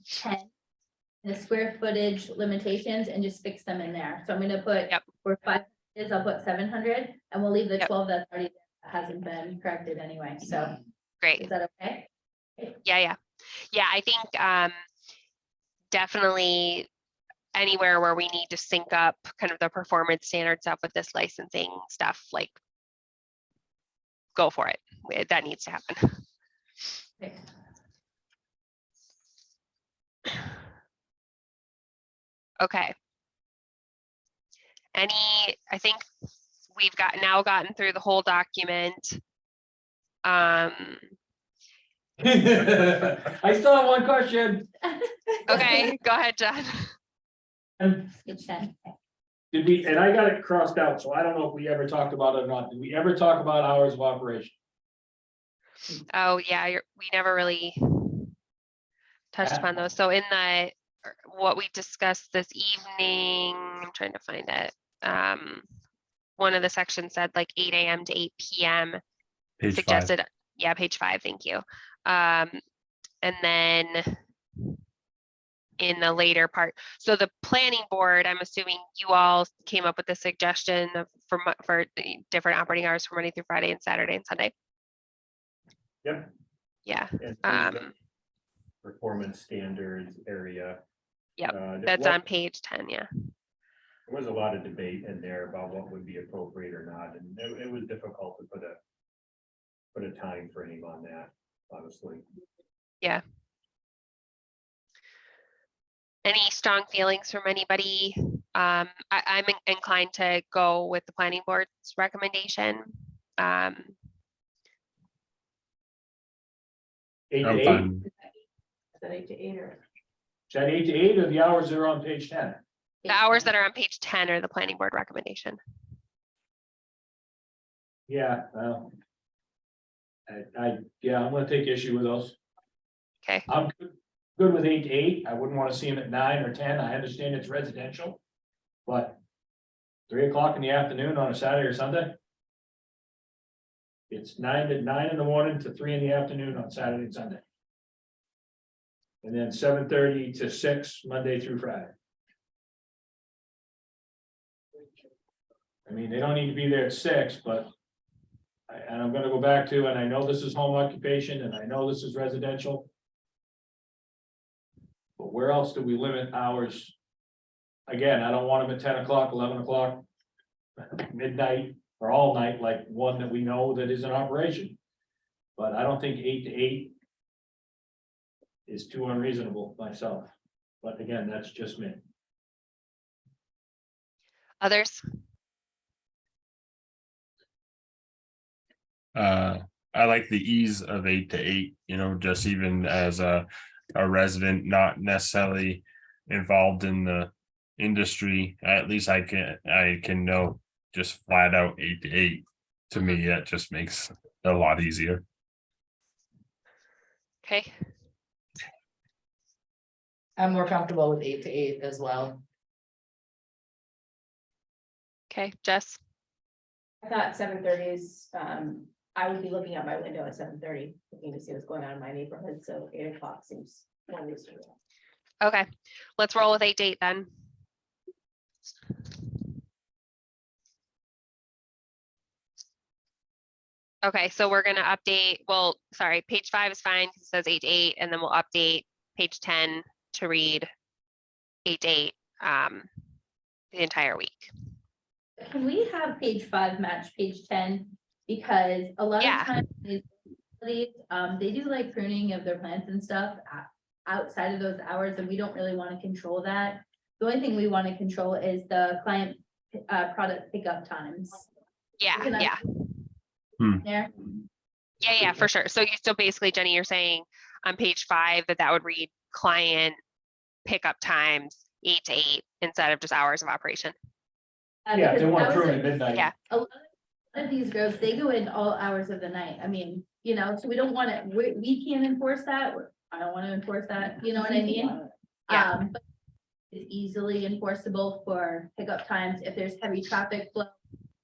The square footage limitations and just fix them in there. So I'm gonna put, Yep. where 5 is, I'll put 700 and we'll leave the Yep. 12 that's already there, that hasn't been corrected anyway. So Great. is that okay? Yeah. I think definitely anywhere where we need to sync up kind of the performance standard stuff with this licensing stuff, like go for it. That needs to happen. Okay. Okay. I think we've gotten through the whole document. I still have one question. Okay, go ahead, John. Page 10. Did we, and I got it crossed out, so I don't know if we ever talked about it or not. Did we ever talk about hours of operation? Oh, yeah, we never really touched upon those. So in what we discussed this evening, I'm trying to find it. One of the sections said like 8 a.m. to 8 p.m. Page 5. suggested, yeah, page 5, thank you. And then in the later part, so the planning board, I'm assuming you all came up with the suggestion for the different operating hours for Monday through Friday and Saturday and Sunday. Yep. Yeah. And performance standards area. Yep, there that's was- on page 10, yeah. There was a lot of debate in there about what would be appropriate or not, and it was difficult to put a time frame on that, honestly. Any strong feelings from anybody? I'm inclined to go with the planning board's recommendation. 8 to I'm 8? fine. Is that 8 to 8 or? Is that 8 to 8 or the hours that are on page 10? The hours that are on page 10 are the planning board recommendation. Yeah, well. Yeah, I'm gonna take issue with those. Okay, I'm good with 8 to 8. I wouldn't want to see them at 9 or 10. I understand it's residential. But 3 o'clock in the afternoon on a Saturday or Sunday. It's 9 in the morning to 3 in the afternoon on Saturday and Sunday. And then 7:30 to 6 Monday through Friday. I mean, they don't need to be there at 6, but. And I'm gonna go back to, and I know this is home occupation and I know this is residential. But where else do we limit hours? Again, I don't want them at 10 o'clock, 11 o'clock. Midnight or all night, like one that we know that is in operation. But I don't think 8 to 8. Is too unreasonable myself, but again, that's just me. others? I like the ease of 8 to 8, just even as a resident, not necessarily involved in the industry. At least I can know just flat out 8 to 8. To me, that just makes it a lot easier. Okay, I'm more comfortable with 8 to 8 as well. okay, Jess, I thought 7:30 is, I would be looking out my window at 7:30, looking to see what's going on in my neighborhood, so 8 o'clock seems more reasonable. okay, let's roll with 8 to 8 then. Okay, so we're gonna update, well, sorry, page 5 is fine, 'cause it says 8 to 8, and then we'll update page 10 to read 8 to 8, the entire week. Can we have page 5 match page 10? Because a lot Yeah. of times these facilities, they do like pruning of their plants and stuff outside of those hours, and we don't really want to control that. The only thing we want to control is the client product pickup times. Yeah, Can I- yeah, There, yeah, for sure. So basically, Jenny, you're saying on page 5 that would read client pickup times 8 to 8 instead of just hours of operation. Yeah, if they because want to hours prune of- at midnight. Yeah. A lot of these grows, they go in all hours of the night. I mean, so we don't want to, we can't enforce that. I don't want to enforce that, you know what I mean? Yeah. But it's easily enforceable for pickup times. If there's heavy traffic flow,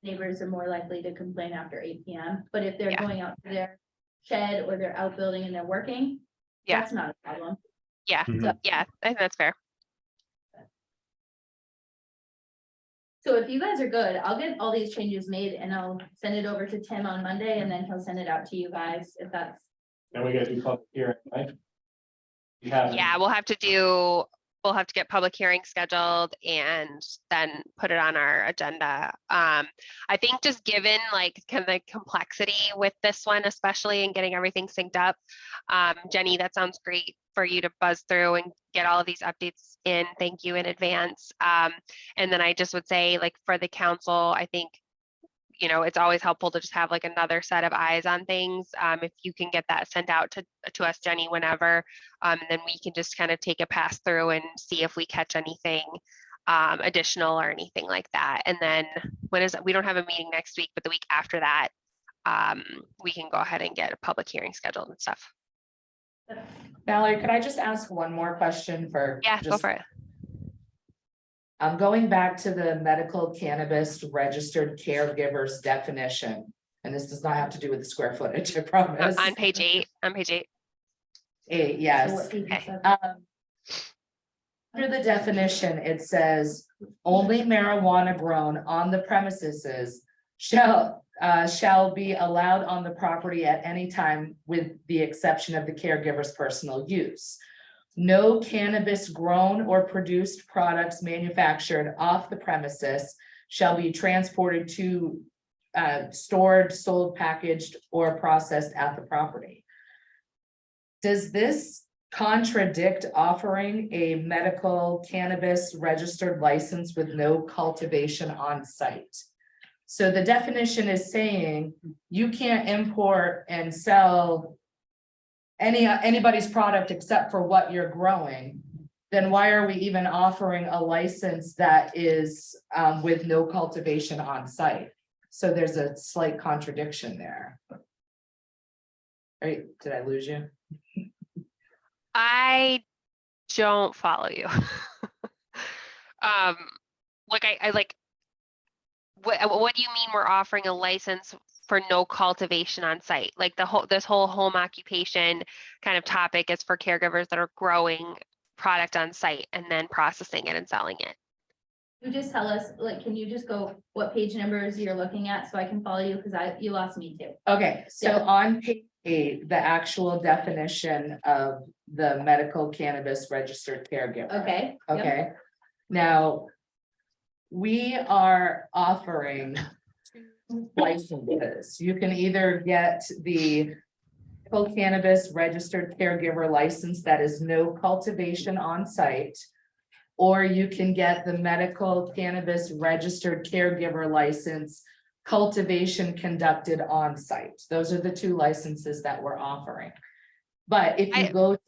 neighbors are more likely to complain after 8 p.m. But if they're Yeah. going out to their shed or they're outbuilding and they're working, Yeah. that's not a problem. Yeah, Mhm. yeah, I think that's fair. So if you guys are good, I'll get all these changes made and I'll send it over to Tim on Monday and then he'll send it out to you guys if that's. Then we gotta do public hearing, right? You have. Yeah, we'll have we'll have to get public hearing scheduled and then put it on our agenda. I think just given like kind of the complexity with this one, especially in getting everything synced up. Jenny, that sounds great for you to buzz through and get all of these updates in. Thank you in advance. And then I just would say, like, for the council, I think, you know, it's always helpful to just have like another set of eyes on things. If you can get that sent out to us, Jenny, whenever, and then we can just kind of take a pass through and see if we catch anything additional or anything like that. And then when is it? We don't have a meeting next week, but the week after that, we can go ahead and get a public hearing scheduled and stuff. Mallory, could I just ask one more question for? Yeah, go just- for it. I'm going back to the medical cannabis registered caregivers definition, and this does not have to do with the square footage, I promise. On page 8, on page 8. 8, So yes. what page is Okay. that? Under the definition, it says only marijuana grown on the premises shall be allowed on the property at any time with the exception of the caregiver's personal use. No cannabis grown or produced products manufactured off the premises shall be transported to stored, sold, packaged, or processed at the property. Does this contradict offering a medical cannabis registered license with no cultivation on site? So the definition is saying you can't import and sell anybody's product except for what you're growing. Then why are we even offering a license that is with no cultivation on site? So there's a slight contradiction there. Right, did I lose you? I don't follow you. Like I like, what do you mean we're offering a license for no cultivation on site? Like this whole home occupation kind of topic is for caregivers that are growing product on site and then processing it and selling it. You just tell us, like, can you just go what page numbers you're looking at so I can follow you? Because you lost me too. Okay, so Yeah. on page 8, the actual definition of the medical cannabis registered caregiver. Okay. yep. Okay, now, we are offering licenses. You can either get the medical cannabis registered caregiver license that is no cultivation on site, or you can get the medical cannabis registered caregiver license, cultivation conducted on site. Those are the 2 licenses that we're offering. But if you I- go to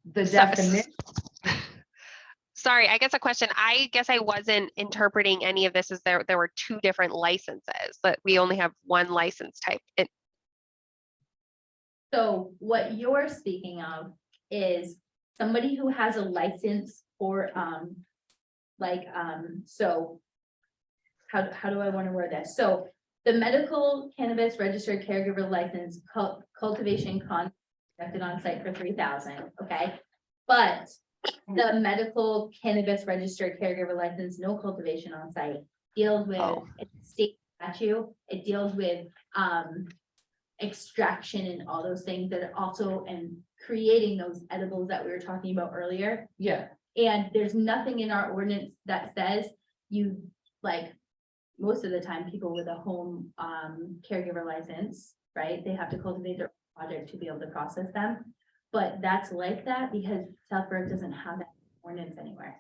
the So- definition. Sorry, I guess a question. I guess I wasn't interpreting any of this as there were 2 different licenses, but we only have 1 license type. So what you're speaking of is somebody who has a license for, so. How do I want to word this? So the medical cannabis registered caregiver license cultivation conducted on site for 3,000, okay? But the medical cannabis registered caregiver license, no cultivation on site, deals with Oh. it's state statute. It deals with extraction and all those things that are also and creating those edibles that we were talking about earlier. Yeah, And there's nothing in our ordinance that says you, like, most of the time, people with a home caregiver license, right? They have to cultivate their project to be able to process them. But that's like that because Southburg doesn't have that ordinance anywhere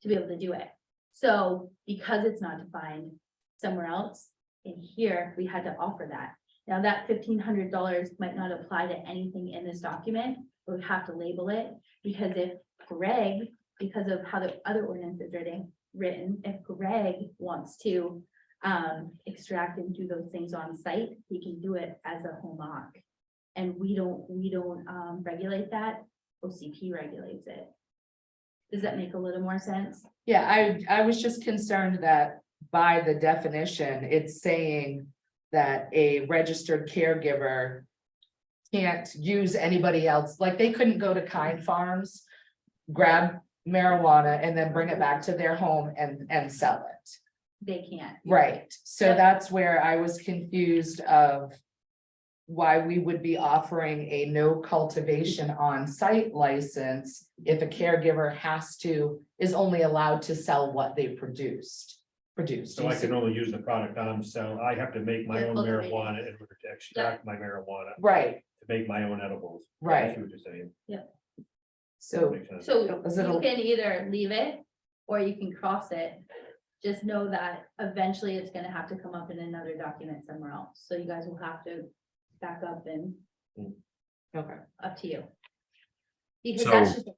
to be able to do it. So because it's not defined somewhere else, in here, we had to offer that. Now that $1,500 might not apply to anything in this document, but we have to label it, because if Greg, because of how the other ordinance is written, if Greg wants to extract and do those things on site, he can do it as a home occ. And we don't regulate that, OCP regulates it. Does that make a little more sense? yeah, I was just concerned that by the definition, it's saying that a registered caregiver can't use anybody else, like they couldn't go to Kind Farms, grab marijuana and then bring it back to their home and sell it. They can't. Right, so Yep. that's where I was confused of why we would be offering a no cultivation on site license if a caregiver is only allowed to sell what they produced. So I can only use the product I'm selling. I have to make my You're own cultivating. marijuana in order to extract my marijuana. Right, To make my own edibles. I right. see what you're saying. So, Makes sense. So Is it you a- can either leave it or you can cross it. Just know that eventually it's gonna have to come up in another document somewhere else. So you guys will have to back up and okay, up to you. Because that's So- just,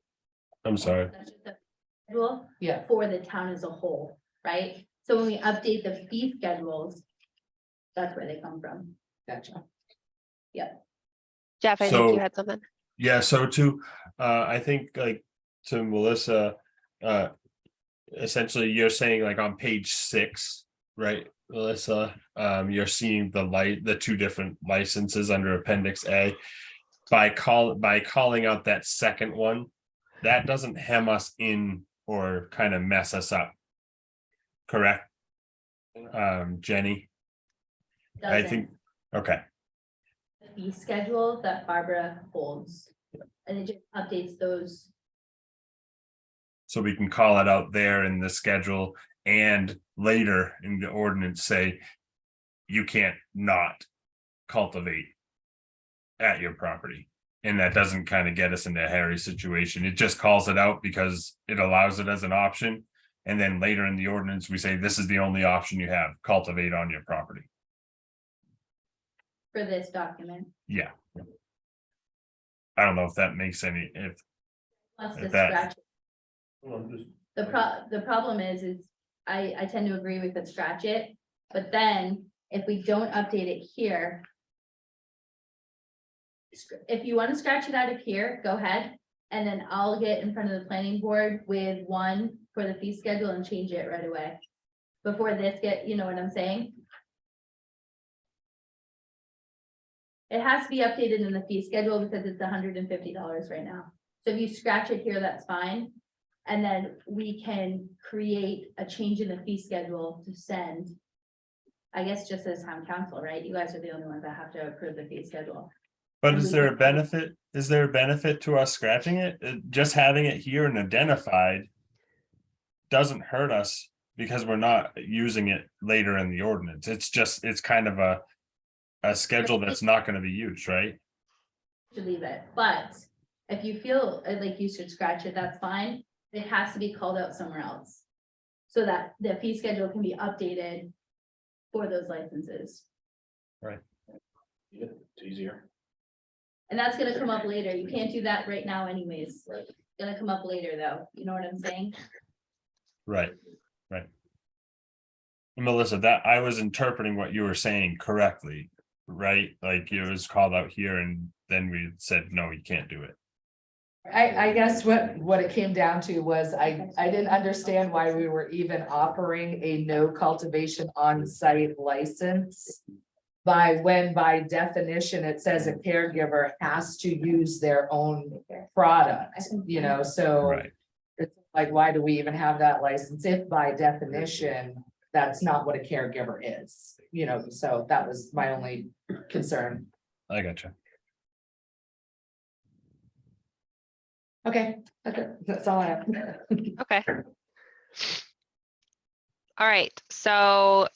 I'm sorry. that's just a schedule yeah, for the town as a whole, right? So when we update the fee schedules, that's where they come from. gotcha. Jeff, I think So- you had something. Yeah, so I think like to Melissa, essentially you're saying like on page 6, right, Melissa? You're seeing the 2 different licenses under Appendix A. By calling out that second one, that doesn't hem us in or kind of mess us up. Correct? Jenny, I Doesn't think, okay, the fee schedule that Barbara holds. And it just updates those. so we can call it out there in the schedule and later in the ordinance say you can't not cultivate at your property. And that doesn't kind of get us into a hairy situation. It just calls it out because it allows it as an option. And then later in the ordinance, we say this is the only option you have, cultivate on your property. For this document, Yeah. I don't know if that makes any, if, wants to Like that. scratch it. Well, just- The problem is I tend to agree with the scratch it, but then if we don't update it here. If you want to scratch it out of here, go ahead, and then I'll get in front of the planning board with one for the fee schedule and change it right away. Before this you know what I'm saying? It has to be updated in the fee schedule because it's $150 right now. So if you scratch it here, that's fine. And then we can create a change in the fee schedule to send. I guess just as town council, right? You guys are the only ones that have to approve the fee schedule. but And is we there a can- benefit? Is there a benefit to us scratching it? Just having it here and identified doesn't hurt us because we're not using it later in the ordinance. It's kind of a schedule that's not going to be used, right? To leave it, but if you feel like you should scratch it, that's fine. It has to be called out somewhere else. So that the fee schedule can be updated for those licenses. It's easier. And that's gonna come up later. You can't do that right now anyways. It's gonna come up later though. You know what I'm saying? Right. Melissa, that I was interpreting what you were saying correctly, right? Like it was called out here and then we said, no, you can't do it. I guess what it came down to was I didn't understand why we were even offering a no cultivation on site license. By definition, it says a caregiver has to use their own product, you know, so. Right. It's like, why do we even have that license if by definition, that's not what a caregiver is, you know, so that was my only concern. I gotcha. Okay, that's all I have. Okay. All right, so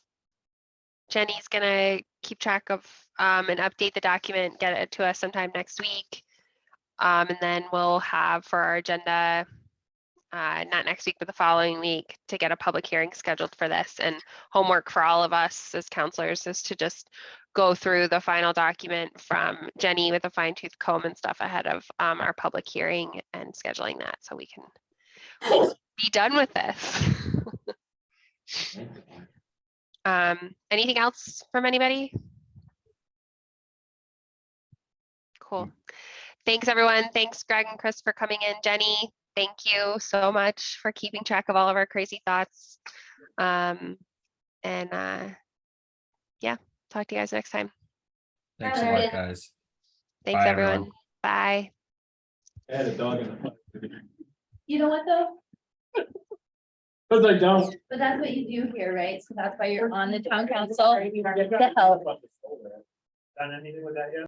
Jenny's gonna keep track of and update the document, get it to us sometime next week. And then we'll have for our agenda, not next week, but the following week to get a public hearing scheduled for this, and homework for all of us as counselors is to just go through the final document from Jenny with a fine tooth comb and stuff ahead of our public hearing and scheduling that so we can be done with this. Anything else from anybody? Cool. Thanks, everyone. Thanks, Greg and Chris, for coming in. Jenny, thank you so much for keeping track of all of our crazy thoughts. Yeah, talk to you guys next time. Thanks a Bye. lot, guys. Thanks, Bye, everyone. everyone. Bye. I had a dog in the. You know what though? Cause I don't. But that's what you do here, right? So that's why you're on the town council to help. done anything with that yet?